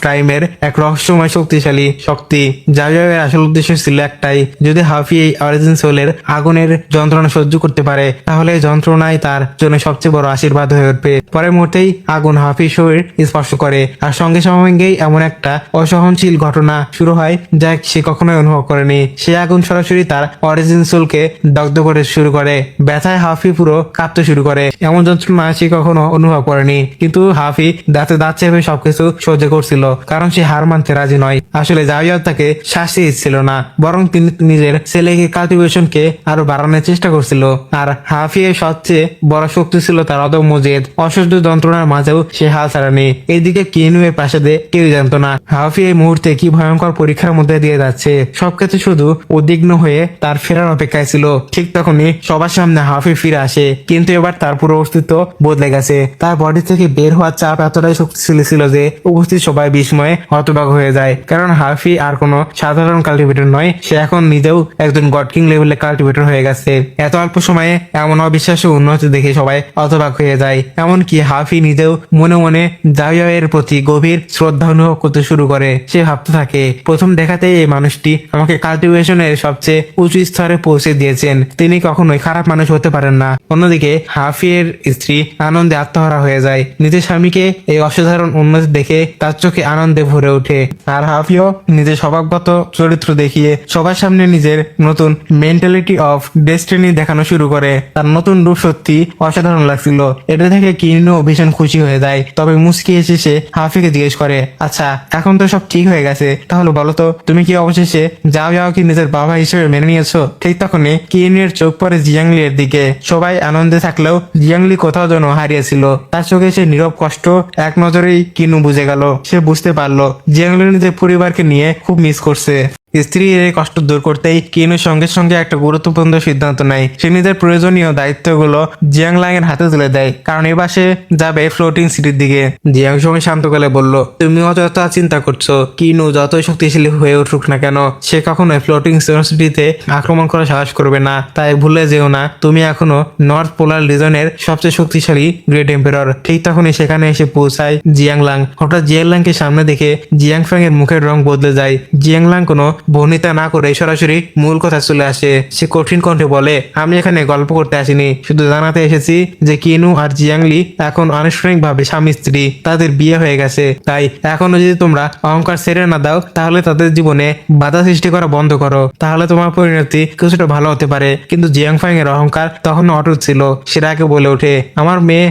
টাইমের এক রহস্যময় শক্তিশালী শক্তি। জাওয়ার আসল উদ্দেশ্য ছিল একটাই, যদি হাফি এই অরিজিন সোলের আগুনের যন্ত্রণা সহ্য করতে পারে তাহলে এই যন্ত্রণাই তার জন্য সবচেয়ে বড় আশীর্বাদ হয়ে উঠবে। পরের মুহূর্তেই আগুন হাফির শরীর স্পর্শ করে, আর সঙ্গে সঙ্গেই এমন একটা অসহনশীল ঘটনা শুরু হয় যা সে কখনোই অনুভব করেনি। সে আগুন সরাসরি তার অরিজিন সোলকে দগ্ধ করে শুরু করে। ব্যথায় হাফি পুরো কাঁপতে শুরু করে। এমন যন্ত্রণা সে কখনো অনুভব করেনি, কিন্তু কিন্তু হাফি দাঁতে দাঁত চেপে সবকিছু সহ্য করছিল, কারণ সে হার মানতে রাজি নয়। আসলে জাওয়া তাকে শাস্তি দিচ্ছিল না, বরং তিনি নিজের ছেলেকে কাল্টিভেশনকে আরো বাড়ানোর চেষ্টা করছিল। আর হাফি এর সবচেয়ে বড় শক্তি ছিল তার অদম্য জেদ। অসহ্য যন্ত্রণার মাঝেও সে হাল ছাড়েনি। এইদিকে কিনু এর পাশে দিয়ে কেউ জানতো না হাফি এই মুহূর্তে কি ভয়ঙ্কর পরীক্ষার মধ্যে দিয়ে যাচ্ছে। সবকিছু শুধু উদ্বিগ্ন হয়ে তার ফেরার অপেক্ষায় ছিল। ঠিক তখনই সবার সামনে হাফি ফিরে আসে, কিন্তু এবার তার পুরো অস্তিত্ব বদলে গেছে। তার বডি থেকে বের হওয়ার চাপ এতটাই শক্তিশালী ছিল যে উপস্থিত সবাই বিস্ময়ে হতবাক হয়ে যায়, কারণ হাফি আর কোনো সাধারণ কাল্টিভেটর নয়, সে এখন নিজেও একজন গড কিং লেভেলের কাল্টিভেটর হয়ে গেছে। এত অল্প সময়ে এমন অবিশ্বাস্য উন্নতি দেখে সবাই হতবাক হয়ে যায়। এমনকি হাফি নিজেও মনে মনে জাওয়া এর প্রতি গভীর শ্রদ্ধা অনুভব করতে শুরু করে। সে ভাবতে থাকে, প্রথম দেখাতেই এই মানুষটি আমাকে কাল্টিভেশনের সবচেয়ে উঁচু স্তরে পৌঁছে দিয়েছেন, তিনি কখনোই খারাপ মানুষ হতে পারেন না। অন্যদিকে হাফি এর স্ত্রী আনন্দে আত্মহারা হয়ে যায়। নিজের স্বামীকে এই অসাধারণ উন্নতি দেখে তার চোখে আনন্দে ভরে ওঠে। আর হাফিও নিজের স্বভাবগত চরিত্র দেখিয়ে সবার সামনে নিজের নতুন মেন্টালিটি অফ ডেস্টিনি দেখানো শুরু করে। তার নতুন রূপ সত্যি অসাধারণ লাগছিল। এটা দেখে কিনু ভীষণ খুশি হয়ে যায়। তবে মুস্কি এসে সে হাফিকে জিজ্ঞেস করে, আচ্ছা এখন তো সব ঠিক হয়ে গেছে, তাহলে বলো তো তুমি কি অবশেষে যাও কি নিজের বাবা হিসেবে মেনে নিয়েছো? ঠিক তখনই কিনুর চোখ পড়ে জিয়াংলি এর দিকে। সবাই আনন্দে থাকলেও জিয়াংলি কোথাও যেন হারিয়েছিল। তার চোখে সে নীরব কষ্ট এক নজরেই কিনু বুঝে গেল। সে বুঝতে পারলো জিয়াংলি নিজের পরিবারকে নিয়ে খুব মিস করছে। স্ত্রীর এই কষ্ট দূর করতেই কিনু সঙ্গে সঙ্গে একটা গুরুত্বপূর্ণ সিদ্ধান্ত নেয়। সে নিজের প্রয়োজনীয় দায়িত্বগুলো জিয়াংলাং এর হাতে তুলে দেয়, কারণ এবার সে যাবে ফ্লোটিং সিটির দিকে। জিয়াং সঙ্গে শান্ত গলায় বলল, তুমি অযথা চিন্তা করছো। কিনু যতই শক্তিশালী হয়ে উঠুক না কেন, সে কখনোই ফ্লোটিং সিটিতে আক্রমণ করার সাহস করবে না। তাই ভুলে যেও না, তুমি এখনো নর্থ পোলার রিজনের সবচেয়ে শক্তিশালী গ্রেট এম্পারর। ঠিক তখনই সেখানে এসে পৌঁছায় জিয়াংলাং। হঠাৎ জিয়াংলাংকে সামনে দেখে জিয়াংফ্যাং এর মুখের রং বদলে যায়। জিয়াংলাং কোনো বর্ণিতা না করে সরাসরি মূল কথা চলে আসে। সে কঠিন কণ্ঠে বলে, আমি এখানে গল্প করতে আসিনি, শুধু জানাতে এসেছি যে কিনু আর জিয়াংলি এখন আনুষ্ঠানিকভাবে স্বামী স্ত্রী। তাদের বিয়ে হয়ে গেছে। তাই এখনো যদি তোমরা অহংকার ছেড়ে না দাও, তাহলে তাদের জীবনে বাধা সৃষ্টি করা বন্ধ করো, তাহলে তোমার পরিণতি কিছুটা ভালো হতে পারে। কিন্তু জিয়াংফ্যাং এর অহংকার তখনও অটুট ছিল। সে রাগে বলে ওঠে,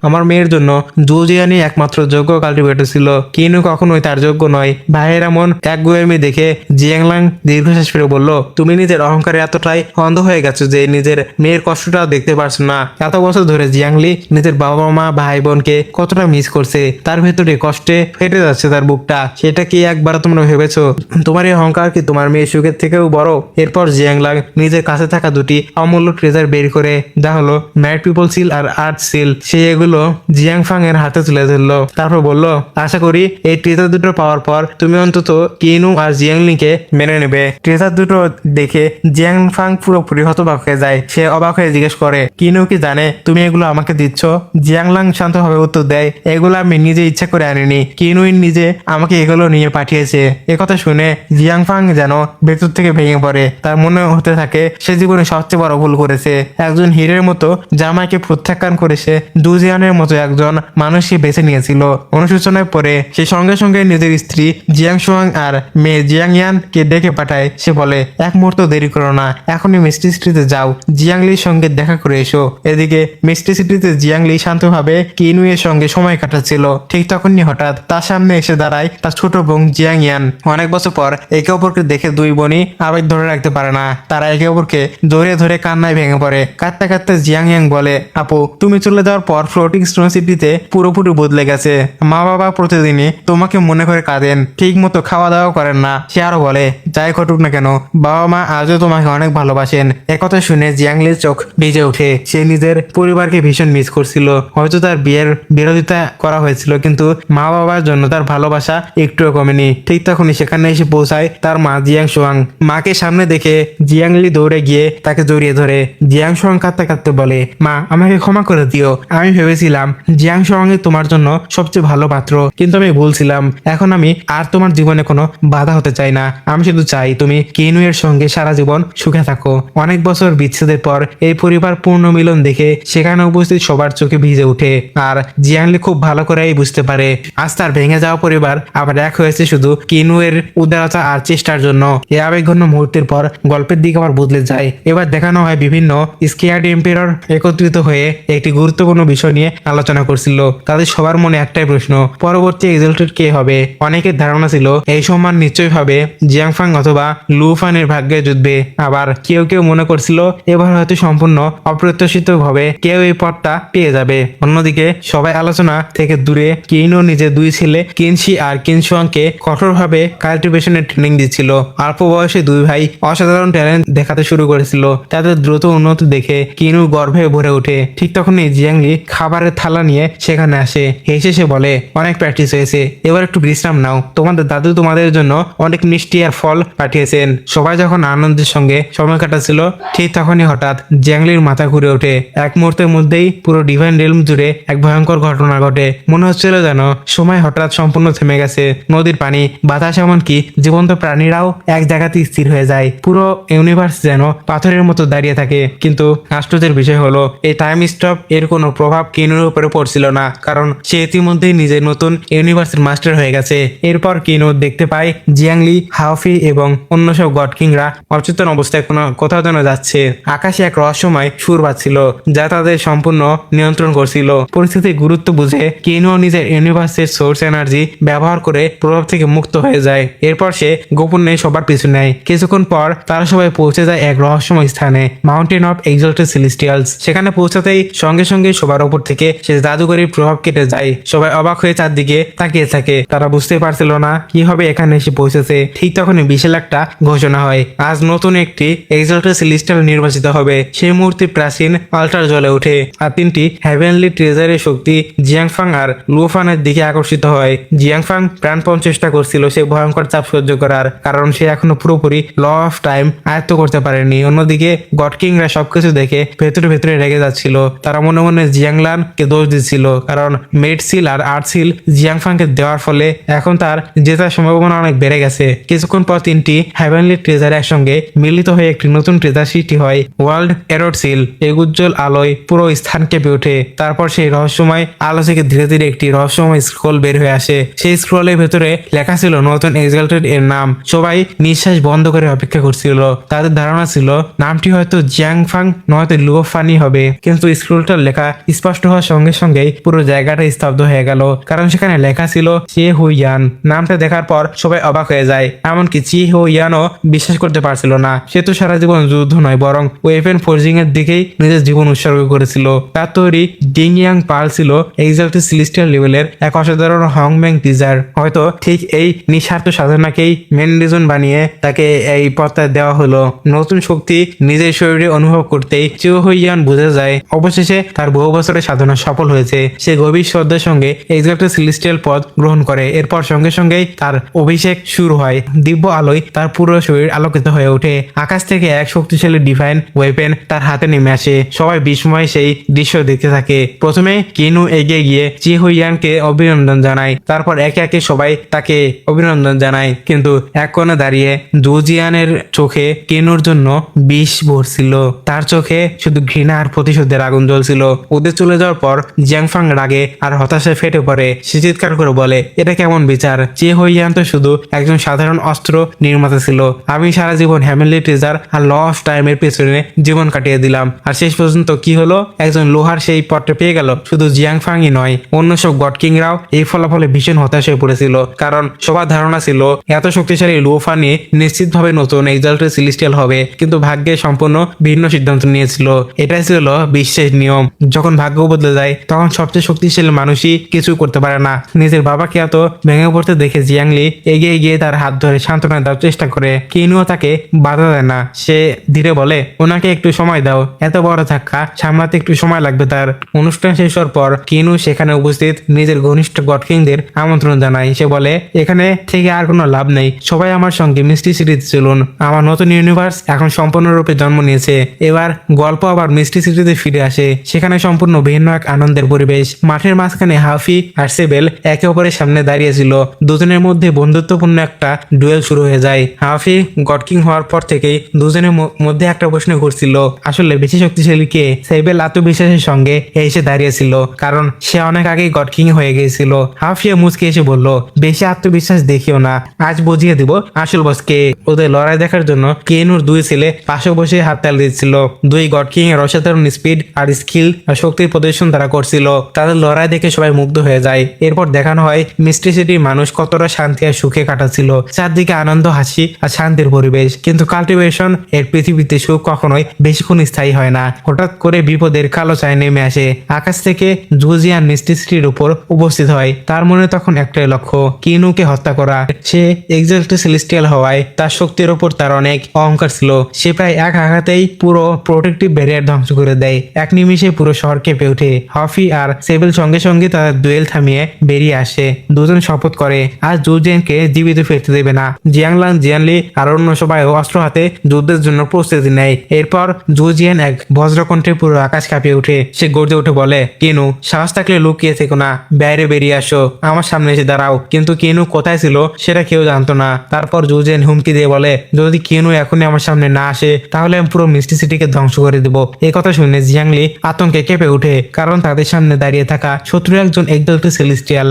আমার মেয়ের জন্য জুজিয়ানি একমাত্র যোগ্য কাল্টিভেটর ছিল। কিনু কখনোই তার যোগ্য নয়। ভাইয়ের এমন এক মেয়ে দেখে জিয়াংলাং দীর্ঘশ্বাস ফিরে বলল, তুমি নিজের অহংকারে এতটাই অন্ধ হয়ে গেছো যে নিজের মেয়ের কষ্টটাও দেখতে পারছো না। এত বছর ধরে জিয়াংলি নিজের বাবা মা ভাই বোনকে কতটা মিস করছে। তার ভেতরে কষ্টে ফেটে যাচ্ছে তার বুকটা। সেটা কি একবার তোমরা ভেবেছো? তোমার এই অহংকার কি তোমার মেয়ের সুখের থেকেও বড়? এরপর জিয়াংলাং নিজের কাছে থাকা দুটি অমূল্য ট্রেজার বের করে, যা হলো ম্যাড পিপল সিল আর আর্ট সিল, সে এগুলো জিয়াংফাং এর হাতে তুলে ধরলো। তারপর বলল, আশা করি এই ট্রেজার দুটো পাওয়ার পর তুমি অন্তত কিনু আর জিয়াংলিকে মেনে নেবে। ট্রেজার দুটো দেখে জিয়াংফাং পুরোপুরি হতবাক হয়ে যায়। সে অবাক হয়ে জিজ্ঞেস করে, কিনু কি জানে তুমি এগুলো আমাকে দিচ্ছ? জিয়াংলাং শান্তভাবে উত্তর দেয়, এগুলো আমি নিজে ইচ্ছা করে আনিনি, কিনুই নিজে আমাকে এগুলো নিয়ে পাঠিয়েছে। একথা শুনে জিয়াংফাং যেন ভেতর থেকে ভেঙে পড়ে। তার মনে হতে থাকে সে জীবনে সবচেয়ে বড় ভুল করেছে। একজন হিরের মতো জামাইকে প্রত্যাখ্যান করেছে দুজিয়ানের মতো একজন মানুষকে বেছে নিয়েছিল। অনুশোচনায় পরে সে সঙ্গে সঙ্গে নিজের স্ত্রী জিয়াংশুয়াং আর মেয়ে জিয়াংয়ান কে ডেকে পাঠায়। সে বলে, এক মুহূর্ত দেরি করো না, এখনই মিষ্টি সিটিতে যাও, জিয়াংলির সঙ্গে দেখা করে এসো। এদিকে মিষ্টি সিটিতে জিয়াংলি শান্তভাবে কিনু এর সঙ্গে সময় কাটাচ্ছিল। ঠিক তখনই হঠাৎ তার সামনে এসে দাঁড়ায় তার ছোট বোন জিয়াংয়ান। অনেক বছর পর একে অপরকে দেখে দুই বোনই আবেগ ধরে রাখতে পারে না। তারা একে অপরকে জড়িয়ে ধরে কান্নায় ভেঙে পড়ে। কাঁদতে কাঁদতে জিয়াংয়াং বলে, আপু তুমি চলে যাওয়ার পর ফ্লোটিং স্টোন সিটিতে পুরোপুরি বদলে গেছে। মা বাবা প্রতিদিনই তোমাকে মনে করে কাঁদেন, ঠিক মতো খাওয়া দাওয়া করেন না। সে আরো বলে, যাই ঘটুক না কেন বাবা মা আজও তোমাকে অনেক ভালোবাসেন। একথা শুনে জিয়াংলির চোখ ভিজে ওঠে। সে নিজের পরিবারকে ভীষণ মিস করছিল। হয়তো তার বিয়ের বিরোধিতা করা হয়েছিল, কিন্তু মা বাবার জন্য তার ভালোবাসা একটুও কমেনি। ঠিক তখনই সেখানে এসে পৌঁছায় তার মা জিয়াংশুয়াং। মাকে সামনে দেখে জিয়াংলি দৌড়ে গিয়ে তাকে জড়িয়ে ধরে। জিয়াংশুয়াং কাঁদতে কাঁদতে বলে, মা আমাকে ক্ষমা করে দিও। আমি ভেবেছিলাম জিয়াংশুয়াং তোমার জন্য সবচেয়ে ভালো পাত্র, কিন্তু আমি ভুলছিলাম। এখন আমি আর তোমার জীবনে কোনো বাধা হতে চাই না। আমি শুধু চাই চাই তুমি কিনু এর সঙ্গে সারা জীবন সুখে থাকো। অনেক বছর বিচ্ছেদের পর এই পরিবার পূর্ণ মিলন দেখে সেখানে উপস্থিত সবার চোখে ভিজে ওঠে। আর জিয়াংলি খুব ভালো করেই বুঝতে পারে আজ তার ভেঙে যাওয়া পরিবার আবার এক হয়েছে শুধু কিনু এর উদারতা আর চেষ্টার জন্য। এই আবেগঘন মুহূর্তের পর গল্পের দিক আবার বদলে যায়। এবার দেখানো হয় বিভিন্ন স্কেয়ার্ড এম্পায়ার একত্রিত হয়ে একটি গুরুত্বপূর্ণ বিষয় নিয়ে আলোচনা করছিল। তাদের সবার মনে একটাই প্রশ্ন, পরবর্তী এক্সাল্টেড কে হবে। অনেকের ধারণা ছিল এই সম্মান নিশ্চয়ই হবে জিয়াংফাং অথবা লুফানের ভাগ্যে জুটবে। আবার কেউ কেউ মনে করছিল এবার হয়তো সম্পূর্ণ অপ্রত্যাশিত ভাবে কেউ এই পদটা পেয়ে যাবে। অন্যদিকে সবাই আলোচনা থেকে দূরে কিনো নিজের দুই ছেলে কিনশি আর কিনশুয়াংকে কঠোরভাবে কাল্টিভেশনের ট্রেনিং দিচ্ছিল। অল্প বয়সে দুই ভাই অসাধারণ ট্যালেন্ট দেখাতে শুরু করেছিল। তাদের দ্রুত উন্নতি দেখে কিনু গর্বে ভরে ওঠে। ঠিক তখনই জিয়াংলি খাবারের থালা নিয়ে সেখানে আসে। হেসে সে বলে, অনেক প্র্যাকটিস হয়েছে, এবার একটু বিশ্রাম নাও। তোমাদের দাদু তোমাদের জন্য অনেক মিষ্টি আর ফল পাঠিয়েছেন। সবাই যখন আনন্দের সঙ্গে সময় কাটাচ্ছিল ঠিক তখনই হঠাৎ জিয়াংলির মাথা ঘুরে ওঠে। এক মুহূর্তের মধ্যেই পুরো ডিভাইন রেলম জুড়ে এক ভয়ঙ্কর ঘটনা ঘটে। মনে হচ্ছিল যেন সময় হঠাৎ সম্পূর্ণ থেমে গেছে। নদীর পানি, বাতাস, এমনকি জীবন্ত প্রাণীরাও এক জায়গাতে স্থির হয়ে যায়। পুরো ইউনিভার্স যেন পাথরের মতো দাঁড়িয়ে থাকে। কিন্তু আশ্চর্যের বিষয় হলো এই টাইম স্টপ এর কোনো প্রভাব কিনুর উপরে পড়ছিল না, কারণ সে ইতিমধ্যেই নিজের নতুন ইউনিভার্সের মাস্টার হয়ে গেছে। এরপর কিনু দেখতে পায় জিয়াংলি, হাওফি এবং অন্য সব গড কিংরা অচেতন অবস্থায় কোথাও যেন যাচ্ছে। আকাশে এক রহস্যময় সুর বাজছিল যা তাদের সম্পূর্ণ নিয়ন্ত্রণ করছিল। পরিস্থিতির গুরুত্ব বুঝে কিনু নিজের ইউনিভার্সের সোর্স এনার্জি ব্যবহার করে প্রভাব থেকে মুক্ত হয়ে যায়। এরপর সে গোপনে সবার পিছু নেয়। কিছুক্ষণ পর তারা সবাই পৌঁছে যায় এক রহস্যময় স্থানে, মাউন্টেন অফ এক্সল্টেড সেলেস্টিয়ালস। সেখানে পৌঁছাতেই সঙ্গে সঙ্গে সবার উপর থেকে সে জাদুকরীর প্রভাব কেটে যায়। সবাই অবাক হয়ে চারদিকে তাকিয়ে থাকে। তারা বুঝতে পারছিল না কি হবে এখানে এসে পৌঁছেছে। ঠিক তখনই বিশাল একটা ঘোষণা হয়, আজ নতুন একটি এক্সল্টেড সেলেস্টিয়াল নির্বাচিত হবে। সেই মুহূর্তে প্রাচীন আল্টার জ্বলে ওঠে আর তিনটি হেভেনলি ট্রেজারের শক্তি জিয়াংফাং আর লুফানের দিকে আকর্ষিত হয়। জিয়াংফাং প্রাণপণ চেষ্টা করছিল সে ভয়ঙ্কর চাপ সহ্য করার, কারণ সে এখনো পুরোপুরি ল অফ টাইম আয়ত্ত করতে পারেনি। অন্যদিকে গড কিংরা সবকিছু দেখে ভেতরে ভেতরে রেগে যাচ্ছিল। তারা মনে মনে জিয়াংলান কে দোষ দিচ্ছিল, কারণ মেড সিল আর আর্ট সিল জিয়াংফাংকে দেওয়ার ফলে এখন তার জেতার সম্ভাবনা অনেক বেড়ে গেছে। কিছুক্ষণ পর তিনটি হেভেনলি ট্রেজার একসঙ্গে মিলিত হয়ে একটি নতুন ট্রেজার সৃষ্টি হয়, ওয়ার্ল্ড এরোড সিল। এই উজ্জ্বল আলোয় পুরো স্থান কেঁপে ওঠে। তারপর সেই রহস্যময় আলো থেকে ধীরে ধীরে একটি রহস্যময় স্ক্রোল বের হয়ে আসে। সেই স্ক্রোলের ভেতরে লেখা ছিল নতুন এক্সল্টেড এর নাম। সবাই নিঃশ্বাস বন্ধ করে অপেক্ষা করছিল। তাদের ধারণা ছিল নামটি হয়তো জিয়াংফাং নয়তো লুফানি হবে, কিন্তু স্ক্রোলটার লেখা স্পষ্ট হওয়ার সঙ্গে সঙ্গেই পুরো জায়গাটা স্তব্ধ হয়ে গেল, কারণ সেখানে লেখা ছিল চি হু ইয়ান। নামটা দেখার পর সবাই অবাক হয়ে যায়, এমনকি চি হু ইয়ানও বিশ্বাস করতে পারছিল না। সে তো সারা জীবন যুদ্ধ নয় বরং ওয়েপেন ফোর্জিং এর দিকেই নিজের জীবন উৎসর্গ করেছিল। তার তৈরি ডিং ইয়াং পার্ল ছিল এক্সল্টেড সেলেস্টিয়াল লেভেলের এক অসাধারণ হংম্যাং টিজার। হয়তো ঠিক এই নিঃস্বার্থ সাধনাকেই মেন রিজন বানিয়ে তাকে এই পদটা দেওয়া হলো। নতুন শক্তি নিজের শরীরে অনুভব করতেই চিউ হুইয়ান বুঝে যায় অবশেষে তার বহু বছরের সাধনা সফল হয়েছে। সে গভীর শ্রদ্ধার সঙ্গে এক্সল্টেড সেলেস্টিয়াল পদ গ্রহণ করে। এরপর সঙ্গে সঙ্গেই তার অভিষেক শুরু হয়। দিব্য আলোয় তার পুরো শরীর আলোকিত হয়ে ওঠে। আকাশ থেকে এক শক্তিশালী ডিভাইন ওয়েপেন তার হাতে নেমে আসে। সবাই বিস্ময়ে সেই দৃশ্য দেখতে থাকে। প্রথমে কিনু এগিয়ে গিয়ে চি হুইয়ানকে অভিনন্দন জানায়। তারপর একে একে সবাই তাকে অভিনন্দন জানায়। কিন্তু এক কোণে দাঁড়িয়ে জুজিয়ানের চোখে কিনুর জন্য বিষ ভরছিল। তার চোখে শুধু ঘৃণা আর প্রতিশোধের আগুন জ্বলছিল। ওদের চলে যাওয়ার পর জিয়াংফাং রাগে আর হতাশায় ফেটে পড়ে। সে চিৎকার করে বলে, এটা কেমন বিচার? চি হুইয়ান তো শুধু একজন সাধারণ অস্ত্র নির্মাতা ছিল। আমি সারা জীবন হেভেনলি ট্রেজার আর ল অফ টাইমের পেছনে জীবন কাটিয়ে দিলাম, আর শেষ পর্যন্ত কি হলো? একজন লোহার সেই পদটা পেয়ে গেল। শুধু জিয়াংফাংই নয়, অন্য সব গড কিংরাও এই ফলাফলে ভীষণ হতাশ হয়ে পড়েছিল, কারণ সবার ধারণা ছিল এত শক্তিশালী লুফানি নিশ্চিতভাবে নতুন এক্সল্টেড সেলেস্টিয়াল হবে। কিন্তু ভাগ্যে সম্পূর্ণ ভিন্ন সিদ্ধান্ত নিয়েছিল। এটাই ছিল বিশ্বের নিয়ম। যখন ভাগ্য বদলে যায় তখন সবচেয়ে শক্তিশালী মানুষই কিছু করতে পারে না। নিজের বাবাকে এত ভেঙে পড়তে দেখে জিয়াংলি এগিয়ে গিয়ে তার হাত ধরে সান্ত্বনা দেওয়ার চেষ্টা করে। কিনুও তাকে বাধা দেয় না। সে ধীরে বলে, ওনাকে একটু সময় দাও, এত বড় ধাক্কা সামলাতে একটু সময় লাগবে তার। অনুষ্ঠান শেষ হওয়ার পর কিনু সেখানে উপস্থিত নিজের ঘনিষ্ঠ গড কিংদের আমন্ত্রণ জানায়। সে বলে, এখানে থেকে আর কোনো লাভ নেই, সবাই আমার সঙ্গে মিষ্টি সিটিতে চলুন। আমার নতুন ইউনিভার্স এখন সম্পূর্ণরূপে জন্ম নিয়েছে। এবার গল্প আবার মিষ্টি সিটিতে ফিরে আসে। সেখানে সম্পূর্ণ ভিন্ন এক আনন্দের পরিবেশ। মাঠের মাঝখানে হাফি আর সেবেল একে অপরের সামনে দাঁড়িয়েছিল। দুজনের মধ্যে বন্ধুত্বপূর্ণ একটা ডুয়েল শুরু হয়ে যায়। যায়। হাফি গড কিং হওয়ার পর থেকেই দুজনের মধ্যে একটা প্রশ্ন ঘুরছিল, আসলে বেশি শক্তিশালী কে? সেবেল আত্মবিশ্বাসের সঙ্গে এসে দাঁড়িয়েছিল, কারণ সে অনেক আগেই গড কিং হয়ে গিয়েছিল। হাফিয়া মুচকে এসে বলল, বেশি আত্মবিশ্বাস দেখিও না, আজ বুঝিয়ে দিব আসল বস কে। ওদের লড়াই দেখার জন্য কেনুর দুই ছেলে পাশে বসে হাততালি দিচ্ছিল। দুই গড কিং এর অসাধারণ স্পিড আর স্কিল আর শক্তির প্রদর্শন তারা করছিল। তাদের লড়াই দেখে সবাই মুগ্ধ হয়ে যায়। এরপর দেখানো হয় মিস্ট্রি সিটির মানুষ কতটা শান্তি আর সুখে কাটাচ্ছিল। চারদিকে আনন্দ, হাসি আর শান্তির পরিবেশ। কিন্তু কাল্টিভেশন এর পৃথিবীতে সুখ কখনোই বেশিক্ষণ স্থায়ী হয় না। হঠাৎ করে বিপদের কালো ছায়া নেমে আসে। আকাশ থেকে জুজিয়ান মিস্ট্রি সিটির উপর উপস্থিত হয়। তার মনে তখন একটাই লক্ষ্য, কিনুকে হত্যা করা। সে এক্সাল্টেড সেলেস্টিয়াল হওয়ায় তার শক্তির উপর তার অনেক অহংকার ছিল। সে প্রায় এক আঘাতেই পুরো প্রোটেক্টিভ ব্যারিয়ার ধ্বংস করে দেয়। এক নিমিষে পুরো শহর কেঁপে ওঠে। হফি আর সেবেল সঙ্গে সঙ্গে তাদের দুয়েল থামিয়ে বেরিয়ে আসে। দুজন শপথ করে আজ জুজিয়ানকে জীবিত ফিরতে দেবে না। জিয়াংলাং, জিয়ানলি আর অন্য সবাই অস্ত্র হাতে যুদ্ধের জন্য প্রস্তুতি নেয়। এরপর জুজিয়ান এক বজ্রকণ্ঠে পুরো আকাশ কাঁপিয়ে ওঠে। সে গর্জে উঠে বলে, কেনু, সাহস থাকলে লুকিয়ে থেকো না, বাইরে বেরিয়ে আসো, আমার সামনে এসে দাঁড়াও। কিন্তু কেনু কোথায় ছিল সেটা কেউ জানতো না। তারপর জুজিয়ান হুমকি দিয়ে বলে, যদি কেনু এখনই আমার সামনে না আসে তাহলে আমি পুরো মিষ্টি সিটিকে ধ্বংস করে দেব। এই কথা শুনে জিয়াংলি আতঙ্কে কেঁপে ওঠে, কারণ তাদের সামনে দাঁড়িয়ে থাকা শত্রু একজন এক্সাল্টেড সেলেস্টিয়াল